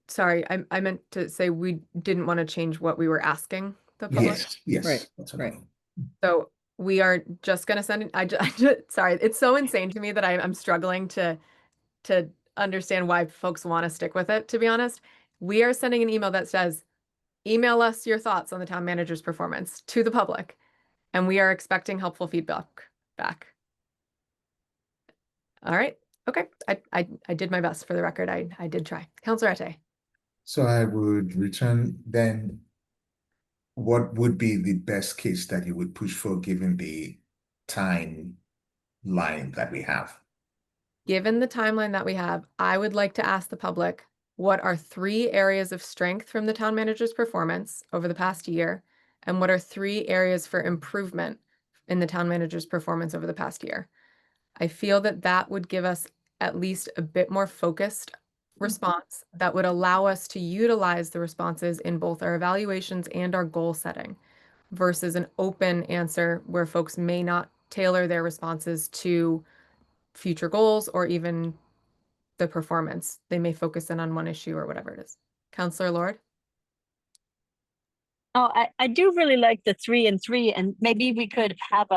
Sorry, I meant to say we didn't want to change what we were asking the public. Yes, Right, that's what I right. mean. So we are just gonna send it. I just, sorry, it's so insane to me that I'm struggling to understand why folks want to stick with it, to be honest. We are sending an email that says, email us your thoughts on the town manager's performance to the public, and we are expecting helpful feedback back. All right. Okay. I did my best for the record. I did try. Councilor Ate. So I would return then. What would be the best case that you would push for given the timeline that we have? Given the timeline that we have, I would like to ask the public, what are 3 areas of strength from the town manager's performance over the past year? And what are 3 areas for improvement in the town manager's performance over the past year. I feel that that would give us at least a bit more focused response that would allow us to utilize the responses in both our evaluations and our goal setting versus an open answer where folks may not tailor their responses to future goals or even the performance. They may focus in on one issue or whatever it is. Counselor Lord? Oh, I do really like the 3 and 3, and maybe we could have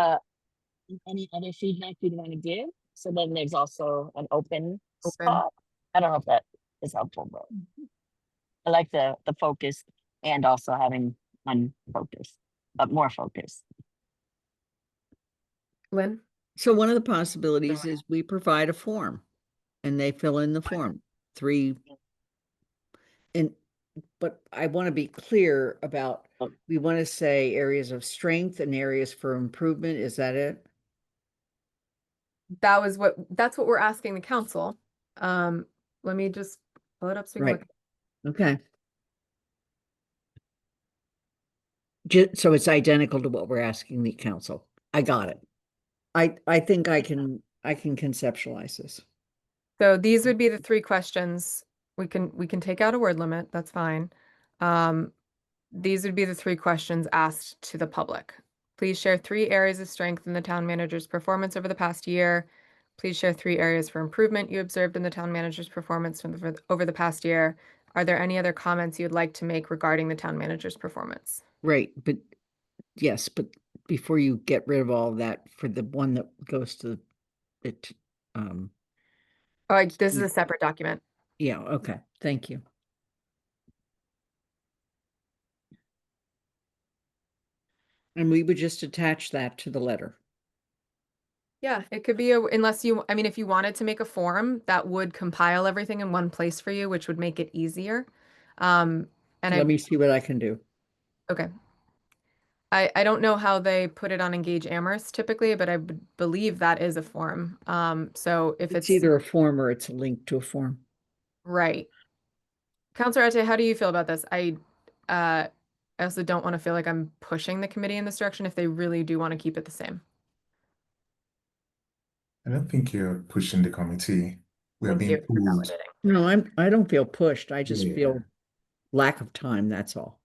any other feedback you'd want to give. So then there's also an open spot. I don't know if that is helpful, but I like the focus and also having unfocused, but more focus. Lynn? So one of the possibilities is we provide a form and they fill in the form. 3. But I want to be clear about, we want to say areas of strength and areas for improvement. Is that it? That's what we're asking the council. Let me just pull it up so we can Right. look. Okay. So it's identical to what we're asking the council. I got it. I think I can conceptualize this. So these would be the 3 questions. We can take out a word limit, that's fine. These would be the 3 questions asked to the public. Please share 3 areas of strength in the town manager's performance over the past year. Please share 3 areas for improvement you observed in the town manager's performance over the past year. Are there any other comments you'd like to make regarding the town manager's performance? Right, but yes, but before you get rid of all of that, for the one that goes to it, Oh, this is a separate document. yeah, okay, thank you. And we would just attach that to the letter. Yeah, it could be unless I mean, if you wanted to make a form that would compile everything in one place for you, which would make it easier. And Let me see what I can do. okay. I don't know how they put it on Engage Amherst typically, but I believe that is a form. So if It's either a form or it's a link to a form. right. Counselor Ate, how do you feel about this? I also don't want to feel like I'm pushing the committee in this direction if they really do want to keep it the same. I don't think you're pushing the committee. We are Thank being you for pulled. validating. No, I don't feel pushed. I just Yeah. feel lack of time, that's all.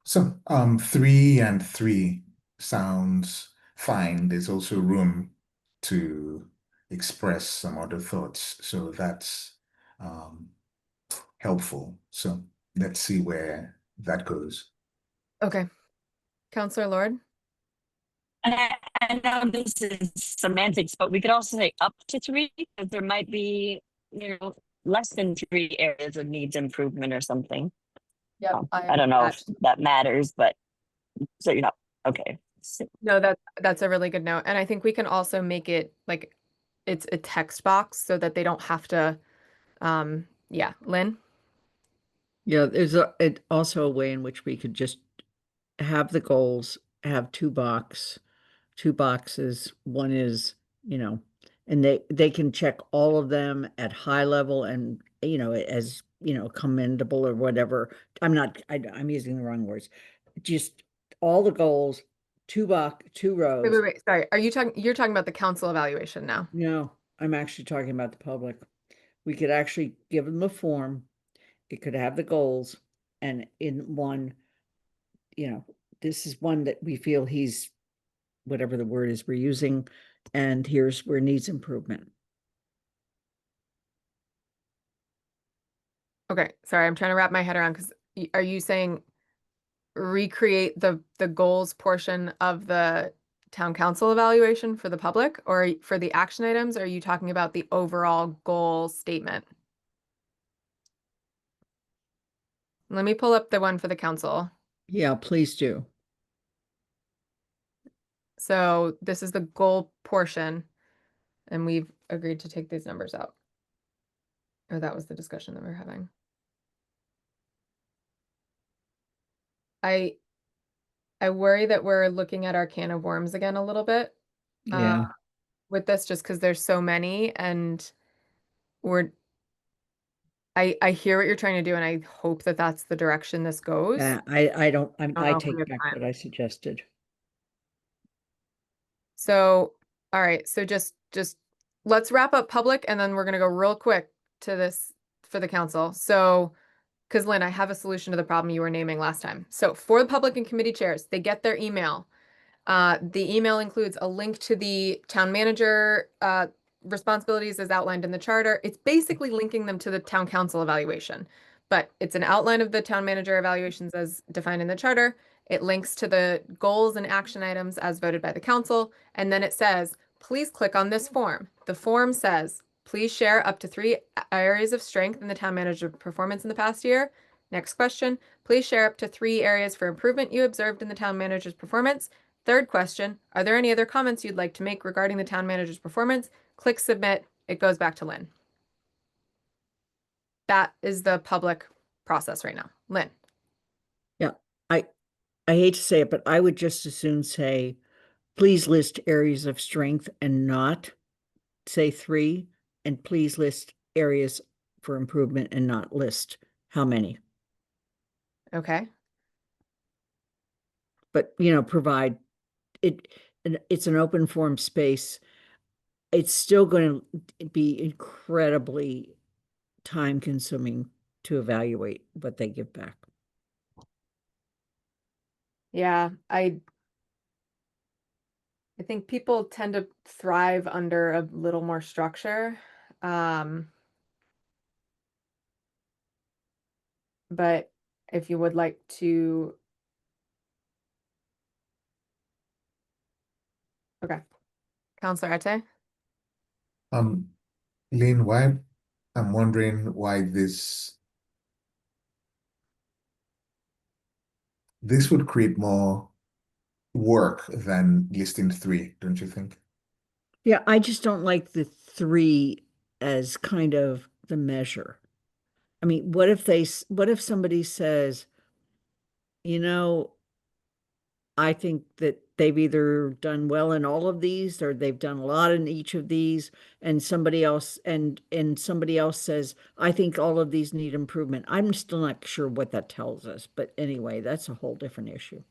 So 3 and 3 sounds fine. There's also room to express some other thoughts. So that's helpful. So let's see where that goes. Okay. Counselor Lord? And I know this is semantics, but we could also say up to 3, because there might be, less than 3 areas of needs improvement or something. Yeah, I don't know if that matters, but so okay. No, that's a really good note. And I think we can also make it like it's a text box so that they don't have to yeah, Lynn? Yeah, there's also a way in which we could just have the goals, have 2 boxes. One is, and they can check all of them at high level and, as, commendable or whatever. I'm using the wrong words. Just all the goals, 2 rows. Wait. Sorry. You're talking about the council evaluation now? No, I'm actually talking about the public. We could actually give them a form. It could have the goals, and in one, this is one that we feel he's, whatever the word is we're using, and here's where needs improvement. Okay, sorry, I'm trying to wrap my head around because are you saying recreate the goals portion of the town council evaluation for the public or for the action items? Or are you talking about the overall goal statement? Let me pull up the one for the council. Yeah, please do. So this is the goal portion, and we've agreed to take these numbers out. Or that was the discussion that we we're having. I worry that we're looking at our can of worms again a little bit. Yeah. With this, just because there's so many, and I hear what you're trying to do, and I hope that that's the direction this goes. I know take if we have back time. what I suggested. So, all right, so just let's wrap up public and then we're gonna go real quick to this for the council. So, because Lynn, I have a solution to the problem you were naming last time. So for the public and committee chairs, they get their email. The email includes a link to the town manager responsibilities as outlined in the charter. It's basically linking them to the town council evaluation, but it's an outline of the town manager evaluations as defined in the charter. It links to the goals and action items as voted by the council. And then it says, please click on this form. The form says, please share up to 3 areas of strength in the town manager performance in the past year. Next question, please share up to 3 areas for improvement you observed in the town manager's performance. Third question, are there any other comments you'd like to make regarding the town manager's performance? Click submit. It goes back to Lynn. That is the public process right now. Lynn. Yeah, I hate to say it, but I would just as soon say, please list areas of strength and not say 3, and please list areas for improvement and not list how many. Okay. But, provide it, it's an open forum space. It's still going to be incredibly time consuming to evaluate what they give back. Yeah, I think people tend to thrive under a little more structure. But if you would like to. Okay. Counselor Ate? Lynn, I'm wondering why this would create more work than listing 3, don't you think? Yeah, I just don't like the 3 as kind of the measure. I mean, what if somebody says, I think that they've either done well in all of these or they've done a lot in each of these, and somebody else says, I think all of these need improvement. I'm still not sure what that tells us, but anyway, that's a whole different issue.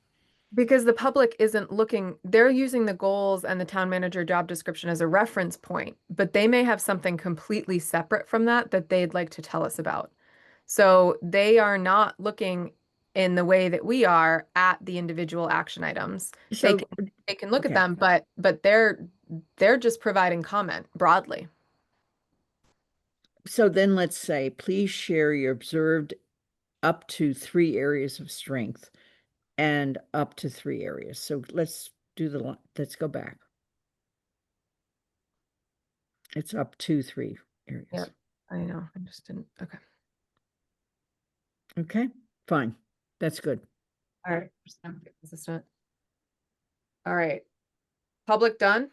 Because the public isn't looking, they're using the goals and the town manager job description as a reference point, but they may have something completely separate from that that they'd like to tell us about. So they are not looking in the way that we are at the individual action items. So, they can look at okay. them, but they're just providing comment broadly. So then let's say, please share your observed up to 3 areas of strength and up to 3 areas. So let's go back. It's up to 3 areas. Yeah, I know. I just didn't. Okay. Okay, fine. That's good. All right. Just gonna be consistent. All right. Public done?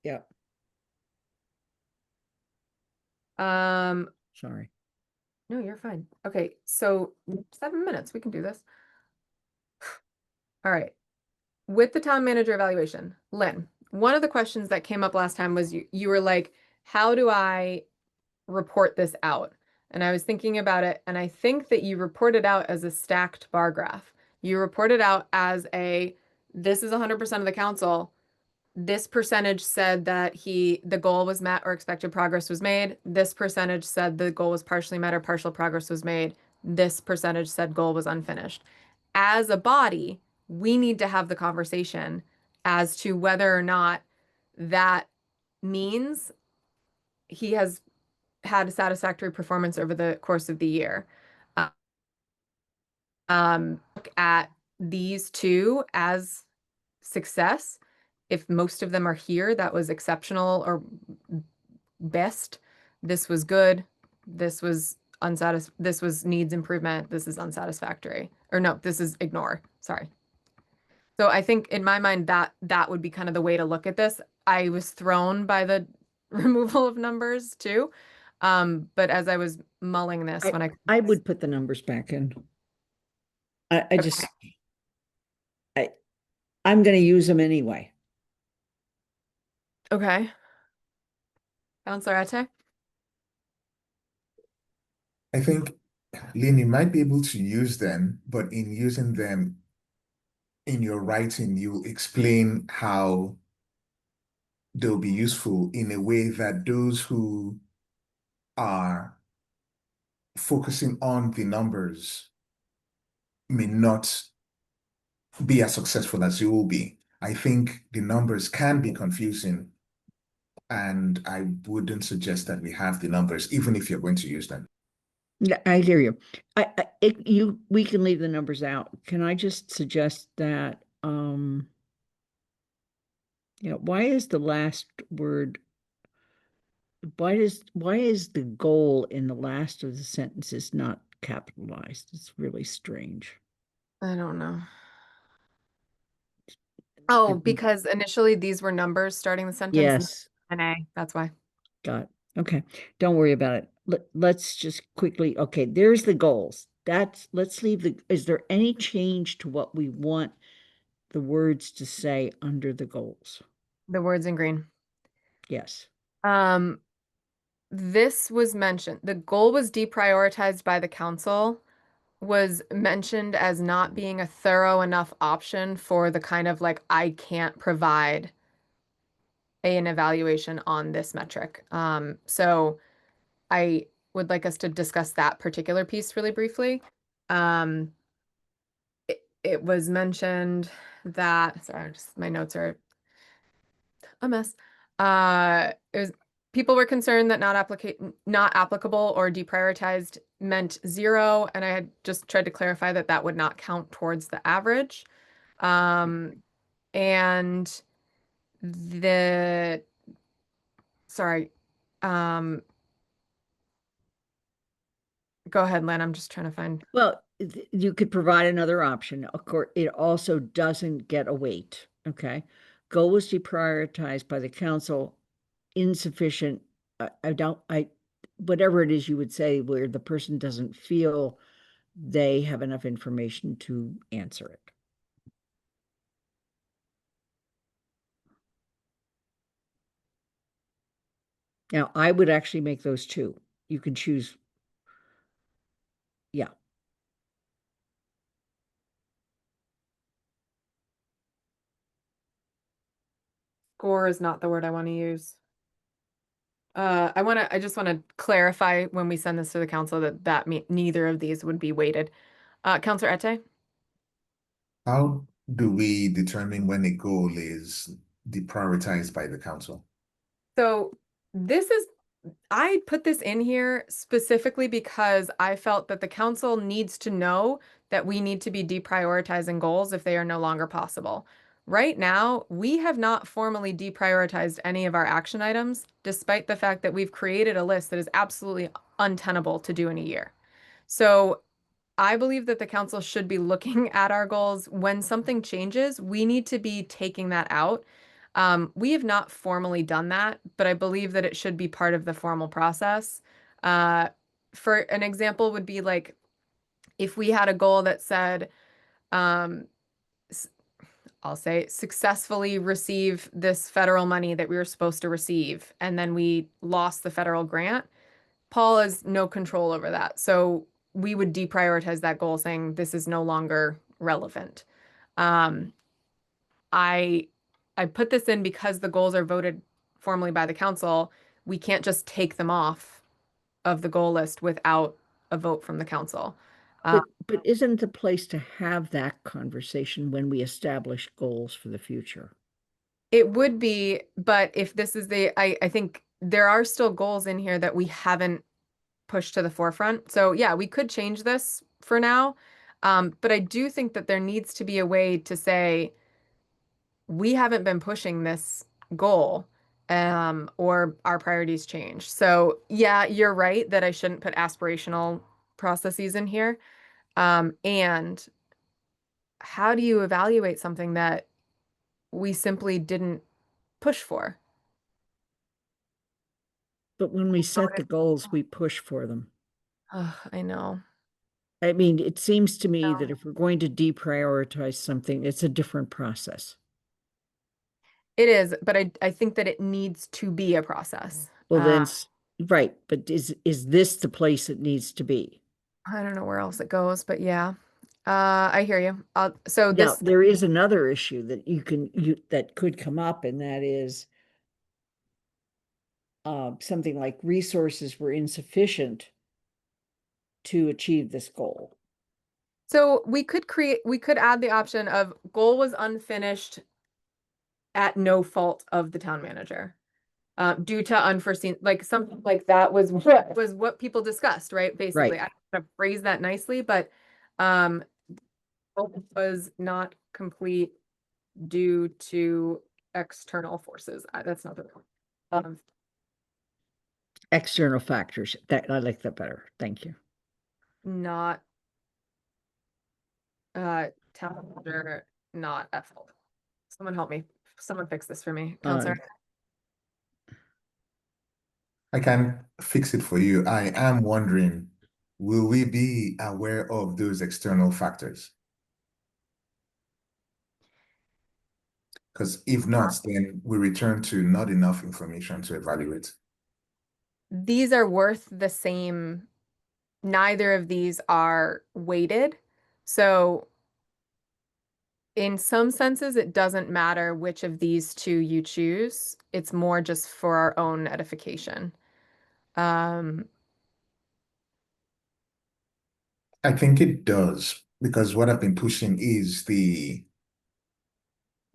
Yeah, sorry. No, you're fine. Okay, so 7 minutes, we can do this. All right. With the town manager evaluation, Lynn, one of the questions that came up last time was you were like, how do I report this out? And I was thinking about it, and I think that you report it out as a stacked bar graph. You report it out as this is 100% of the council. This percentage said that the goal was met or expected progress was made. This percentage said the goal was partially met or partial progress was made. This percentage said goal was unfinished. As a body, we need to have the conversation as to whether or not that means he has had a satisfactory performance over the course of the year. Look at these 2 as success. If most of them are here, that was exceptional or best. This was good. This was this was needs improvement. This is unsatisfactory. Or no, this is ignore. Sorry. So I think in my mind that would be kind of the way to look at this. I was thrown by the removal of numbers too. But as I was mulling this, I would put the numbers back in. I'm going to use them anyway. Okay. Counselor Ate? I think, Lynn, you might be able to use them, but in using them, in your writing, you explain how they'll be useful in a way that those who are focusing on the numbers may not be as successful as you will be. I think the numbers can be confusing, and I wouldn't suggest that we have the numbers, even if you're going to use them. Yeah, I hear you. We can leave the numbers out. Can I just suggest that, why is the last word, why is the goal in the last of the sentences not capitalized? It's really strange. I don't know. Oh, Mhm. because initially these were numbers starting the sentence. Yes, And A, that's why. got it. Okay, don't worry about it. Let's just quickly, okay, there's the goals. Let's leave is there any change to what we want the words to say under the goals? The words in green. Yes. This was mentioned. The goal was deprioritized by the council, was mentioned as not being a thorough enough option for the kind of like, I can't provide an evaluation on this metric. So I would like us to discuss that particular piece really briefly. It was mentioned that, sorry, my notes are a mess. It was people were concerned that not applicable or deprioritized meant 0, and I had just tried to clarify that that would not count towards the average. And the sorry, go ahead, Lynn. I'm just trying to find. Well, you could provide another option. Of course, it also doesn't get a weight. Okay. Goal was deprioritized by the council, insufficient. Whatever it is you would say, where the person doesn't feel they have enough information to answer it. Now, I would actually make those two. You can choose. Yeah. Score is not the word I want to use. I just want to clarify when we send this to the council that neither of these would be weighted. Councillor Ette? How do we determine when a goal is deprioritized by the council? So I put this in here specifically because I felt that the council needs to know that we need to be deprioritizing goals if they are no longer possible. Right now, we have not formally deprioritized any of our action items, despite the fact that we've created a list that is absolutely untenable to do in a year. So I believe that the council should be looking at our goals. When something changes, we need to be taking that out. We have not formally done that, but I believe that it should be part of the formal process. For an example would be like if we had a goal that said, I'll say successfully receive this federal money that we were supposed to receive, and then we lost the federal grant. Paul has no control over that. So we would deprioritize that goal saying this is no longer relevant. I put this in because the goals are voted formally by the council. We can't just take them off of the goal list without a vote from the council. But isn't the place to have that conversation when we establish goals for the future? It would be, but if this is I think there are still goals in here that we haven't pushed to the forefront. So yeah, we could change this for now. But I do think that there needs to be a way to say, we haven't been pushing this goal, or our priorities change. So yeah, you're right that I shouldn't put aspirational processes in here. And how do you evaluate something that we simply didn't push for? But when we set the goals, we push for them. Oh, I know. I mean, it seems to me that if we're going to deprioritize something, it's a different process. It is, but I think that it needs to be a process. Well, then, right, but is this the place it needs to be? I don't know where else it goes, but yeah. I hear you. So Now, this, there is another issue that that could come up, and that is something like resources were insufficient to achieve this goal. so we could add the option of goal was unfinished at no fault of the town manager. Due to unforeseen, like something like that was what people discussed, right? Basically, Right. I kind of phrased that nicely, but um, was not complete due to external forces. That's not the word. External factors. That I like that better. Thank you. Not town manager, not at fault. Someone help me. Someone fix this for me, Counselor. I can fix it for you. I am wondering, will we be aware of those external factors? Because if not, then we return to not enough information to evaluate. These are worth the same. Neither of these are weighted. So in some senses, it doesn't matter which of these two you choose. It's more just for our own edification. I think it does, because what I've been pushing is the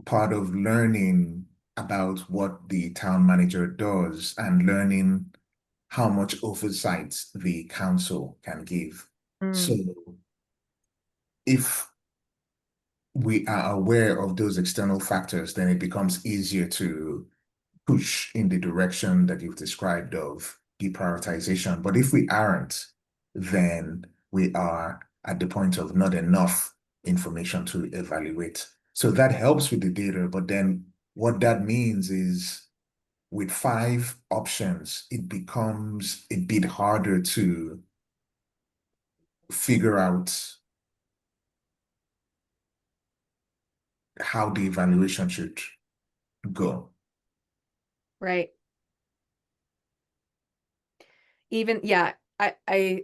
part of learning about what the town manager does and learning how much oversight the council can give. So if we are aware of those external factors, then it becomes easier to push in the direction that you've described of deprioritization. But if we aren't, then we are at the point of not enough information to evaluate. So that helps with the data, but then what that means is with 5 options, it becomes a bit harder to figure out how the evaluation should go. Right. Even, yeah, I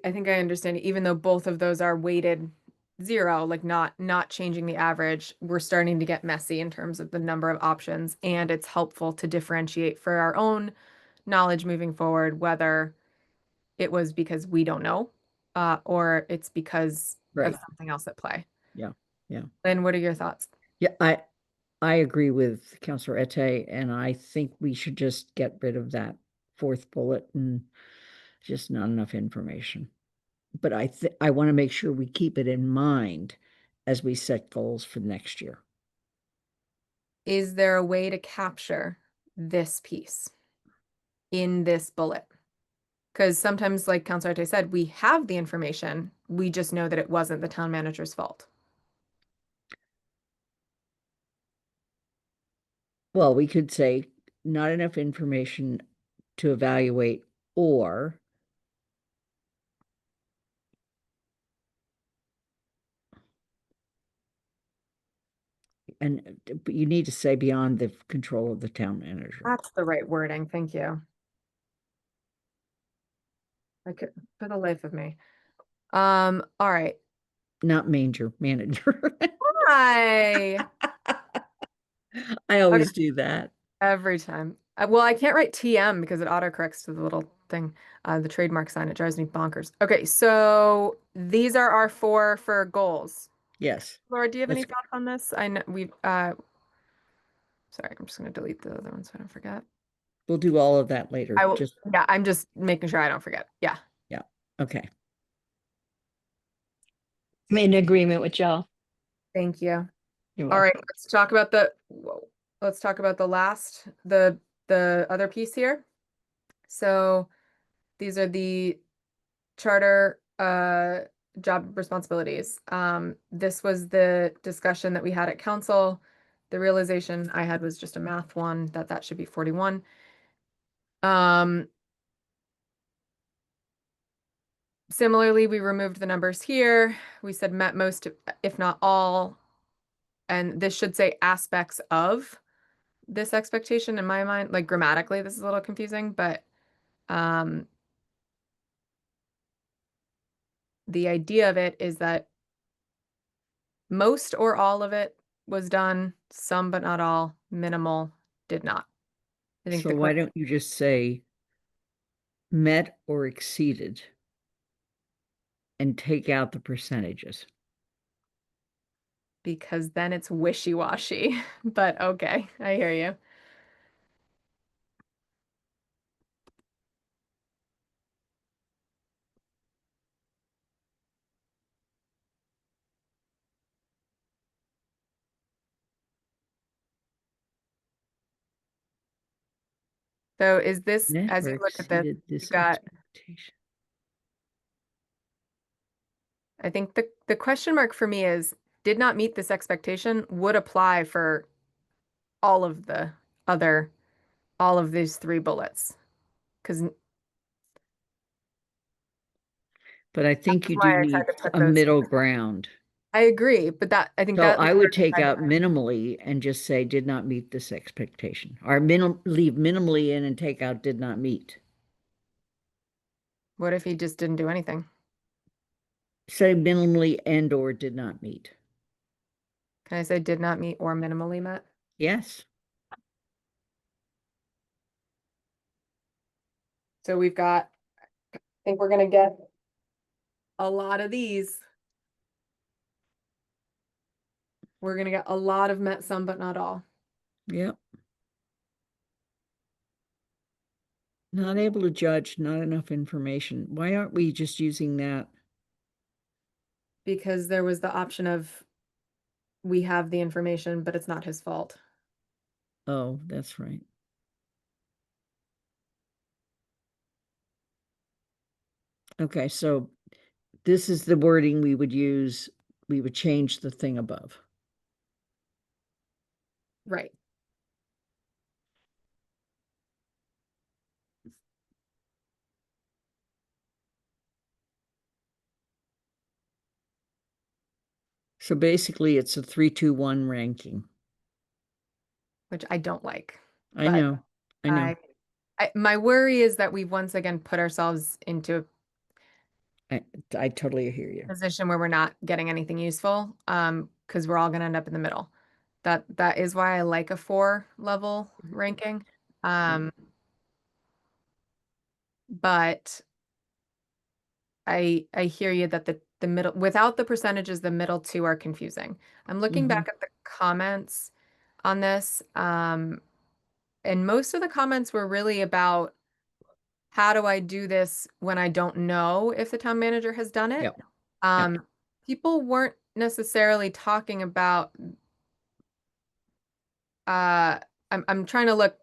think I understand it. Even though both of those are weighted 0, like not changing the average, we're starting to get messy in terms of the number of options, and it's helpful to differentiate for our own knowledge moving forward, whether it was because we don't know, or it's because Right. of something else at play. Yeah. Yeah. Lynn, what are your thoughts? Yeah. I agree with Councillor Ete, and I think we should just get rid of that 4th bullet and just not enough information. But I want to make sure we keep it in mind as we set goals for next year. Is there a way to capture this piece in this bullet? Because sometimes, like Councilor Arte said, we have the information, we just know that it wasn't the town manager's fault. Well, we could say not enough information to evaluate, or but you need to say beyond the control of the town manager. That's the right wording, thank you. I could, for the life of me. All right. Not manager. Hi. I always do that. Every time. Well, I can't write TM because it autocorrects to the little thing, the trademark sign. It drives me bonkers. Okay, so these are our 4 for goals. Yes. Laura, do you have any That's- thoughts on this? I know we've, sorry, I'm just gonna delete the other one so I don't forget. We'll do all of that later. I will, yeah, I'm just making sure I don't forget. Yeah. Yeah. Okay. I'm in agreement with y'all. Thank you. You're All right, welcome. let's talk about let's talk about the other piece here. So these are the charter job responsibilities. This was the discussion that we had at council. The realization I had was just a math one, that should be 41. Similarly, we removed the numbers here. We said met most, if not all, and this should say aspects of this expectation in my mind. Like grammatically, this is a little confusing, but the idea of it is that most or all of it was done, some but not all, minimal did not. I think So the why que- don't you just say met or exceeded and take out the percentages? because then it's wishy-washy, but okay, I hear you. So is this, Met as or you look at this, exceeded you this got, expectation. I think the question mark for me is, did not meet this expectation would apply for all of the other, all of these 3 bullets. Because But I think you why do I tried need to put a those. middle ground. I agree, but I think So that I was would where take out minimally and just say did not meet this expectation. Or leave minimally in and take out did not meet. what if he just didn't do anything? Say minimally and or did not meet. Can I say did not meet or minimally met? Yes. So we've got, I think we're gonna get a lot of these. We're gonna get a lot of met, some but not all. Yep. Not able to judge, not enough information. Why aren't we just using that? Because there was the option of we have the information, but it's not his fault. Oh, that's right. Okay, so this is the wording we would use. We would change the thing above. Right. So basically it's a 3-2-1 ranking. Which I don't like. I But know. I know. my worry is that we've once again put ourselves into I totally hear you. a position where we're not getting anything useful, because we're all gonna end up in the middle. That is why I like a 4 level ranking. But I hear you that the middle, without the percentages, the middle 2 are confusing. I'm looking back at the comments on this, and most of the comments were really about how do I do this when I don't know if the town manager has done it? Yep. People weren't necessarily talking about, I'm trying to look,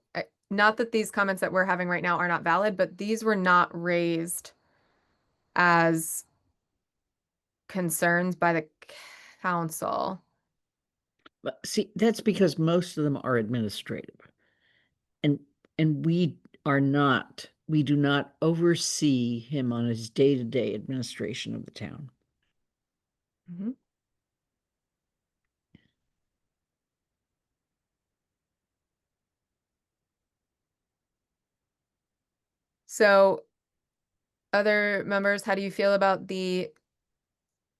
not that these comments that we're having right now are not valid, but these were not raised as concerns by the council. But see, that's because most of them are administrative. And we do not oversee him on his day-to-day administration of the town. Mhm. So, other members, how do you feel about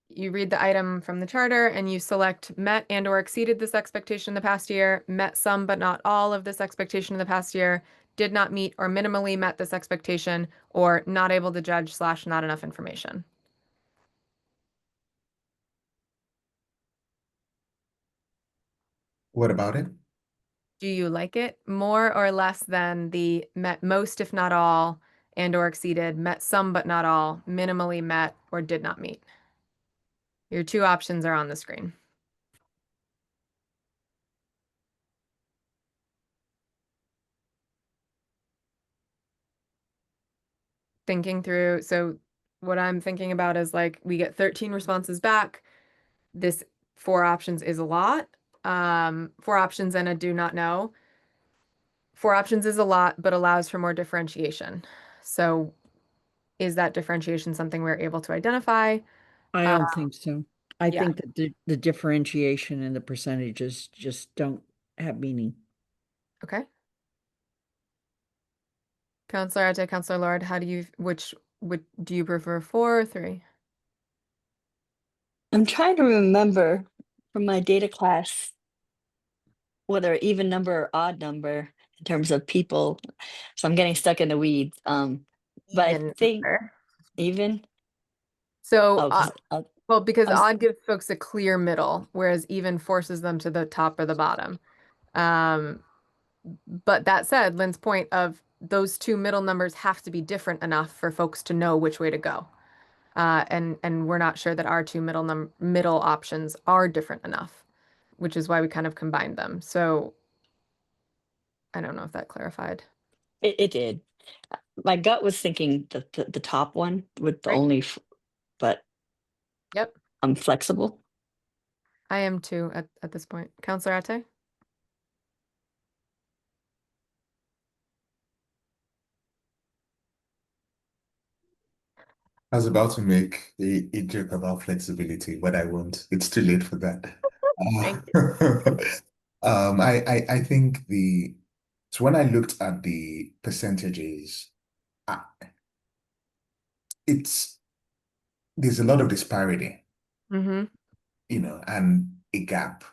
you read the item from the charter and you select met and or exceeded this expectation in the past year, met some but not all of this expectation in the past year, did not meet or minimally met this expectation, or not able to judge / not enough information? What about it? Do you like it more or less than the met most if not all and or exceeded, met some but not all, minimally met, or did not meet? Your 2 options are on the screen. Thinking through, so what I'm thinking about is like we get 13 responses back. This 4 options is a lot. 4 options and a do not know. 4 options is a lot, but allows for more differentiation. So is that differentiation something we're able to identify? I don't think so. I yeah. think that the differentiation and the percentages just don't have meaning. Okay. Counselor Ate, Counselor Lord, how do you, which do you prefer 4 or 3? I'm trying to remember from my data class, whether even number or odd number in terms of people. So I'm getting stuck in the weeds. But I Even think number. even. So, Oh, 'cause well, because I was- odd gives folks a clear middle, whereas even forces them to the top or the bottom. But that said, Lynn's point of those two middle numbers have to be different enough for folks to know which way to go. And we're not sure that our two middle options are different enough, which is why we kind of combined them. So I don't know if that clarified. it did. My gut was thinking the top one with the Right. only, but Yep, I'm flexible. I am too at this point. Counselor Ate? I was about to make a joke about flexibility, but I won't. It's too late for that. Thank I think so when I looked at the percentages, I, there's a lot of disparity, Mm-hmm. and a gap.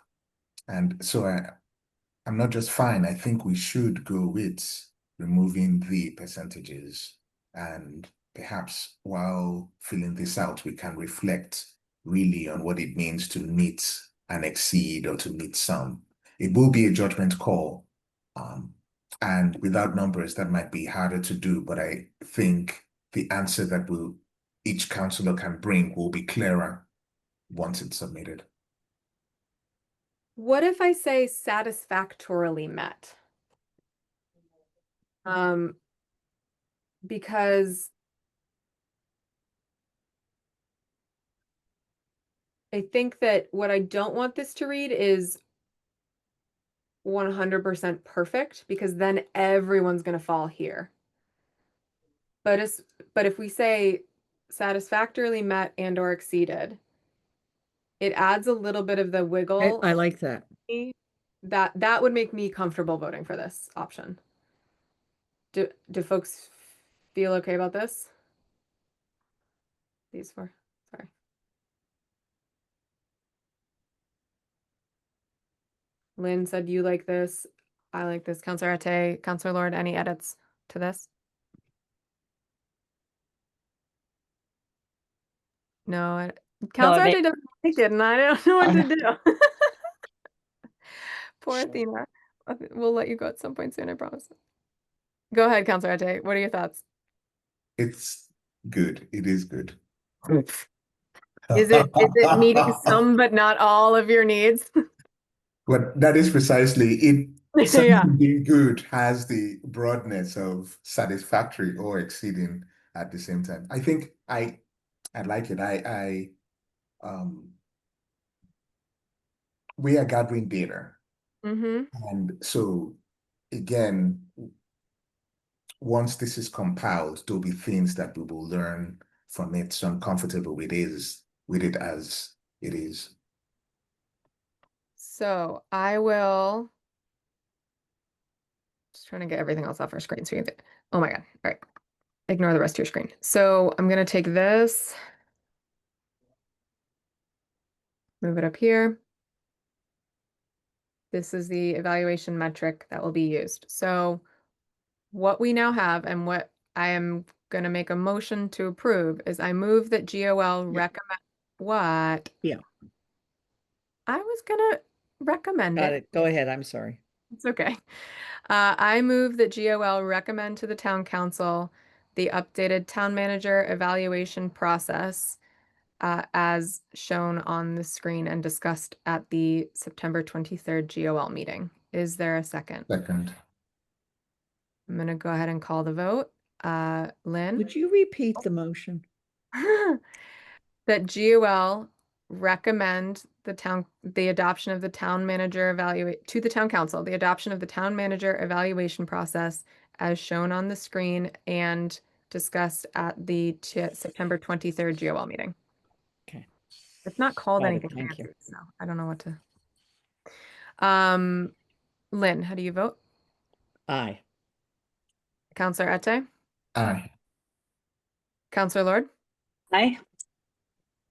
And so I'm not just fine. I think we should go with removing the percentages. And perhaps while filling this out, we can reflect really on what it means to meet and exceed or to meet some. It will be a judgment call. And without numbers, that might be harder to do. But I think the answer that each counselor can bring will be clearer once it's submitted. What if I say satisfactorily met? Because I think that what I don't want this to read is 100% perfect, because then everyone's going to fall here. But if we say satisfactorily met and or exceeded, it adds a little bit of the wiggle. I like that. That would make me comfortable voting for this option. Do folks feel okay about this? These four. Sorry. Lynn said you like this. I like this. Counselor Ate, Counselor Lord, any edits to this? No, Counselor Ate doesn't like it, and I don't know what to do. Poor Athena. We'll let you go at some point soon, I promise. Go ahead, Counselor Ate. What are your thoughts? It's good. It is good. Is it meeting some but not all of your needs? But that is precisely it. Yeah. Something being good has the broadness of satisfactory or exceeding at the same time. I think I like it. We are gathering data. Mm-hmm. And so again, once this is compiled, there'll be things that we will learn from it. So I'm comfortable with it as it is. So I will just trying to get everything else off our screen. So oh my God. All right. Ignore the rest of your screen. So I'm gonna take this, move it up here. This is the evaluation metric that will be used. So what we now have and what I am going to make a motion to approve is I move that GOL recommend what? Yeah. I was going to recommend Got it. it. Go ahead. I'm sorry. It's okay. I move that GOL recommend to the town council the updated town manager evaluation process as shown on the screen and discussed at the September 23rd GOL meeting. Is there a second? Second. I'm going to go ahead and call the vote. Lynn? Would you repeat the motion? That GOL recommend the adoption of the town manager to the town council, the adoption of the town manager evaluation process as shown on the screen and discussed at the September 23rd GOL meeting. Okay. It's not called Got it, anything thank fancy, you. so I don't know what to. Lynn, how do you vote? Aye. Counselor Ete? Aye. Counselor Lord? Aye.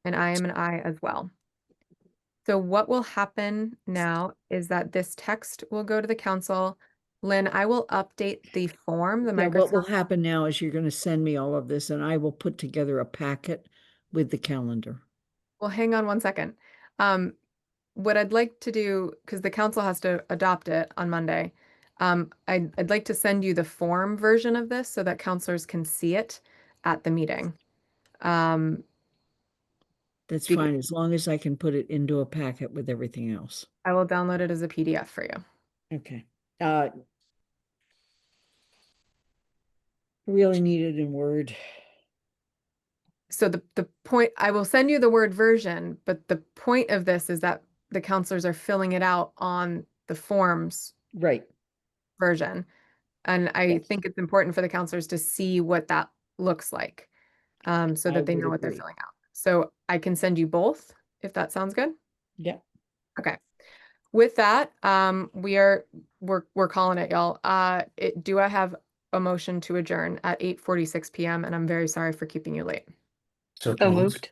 And I am an aye as well. So what will happen now is that this text will go to the council. Lynn, I will update the form, the Yeah, what will Microsoft. happen now is you're going to send me all of this and I will put together a packet with the calendar. Well, hang on one second. What I'd like to do, because the council has to adopt it on Monday, I'd like to send you the form version of this so that councilors can see it at the meeting. That's Be- fine, as long as I can put it into a packet with everything else. I will download it as a PDF for you. Okay. Really need it in Word. So the point, I will send you the Word version, but the point of this is that the counselors are filling it out on the forms Right. version. And I Yes. think it's important for the counselors to see what that looks like, so I that they would know what they're agree. filling out. So I can send you both, if that sounds good. Yeah. Okay. With that, we're calling it, y'all. Do I have a motion to adjourn at 8:46 p.m. and I'm very sorry for keeping you late. So So moved. moved.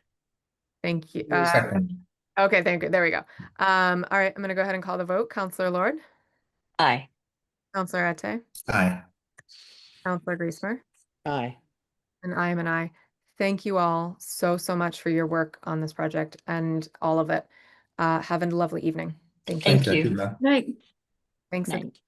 Thank you. Second. Okay, thank you. There we go. All right, I'm gonna go ahead and call the vote. Counselor Lord, Aye. Counselor Ate, Aye. Counselor Griesmer, Aye. and I am an aye. Thank you all so much for your work on this project and all of it. Have a lovely evening. Thank you. Thank Thank you, you. Akila. Right. Thanks. Night.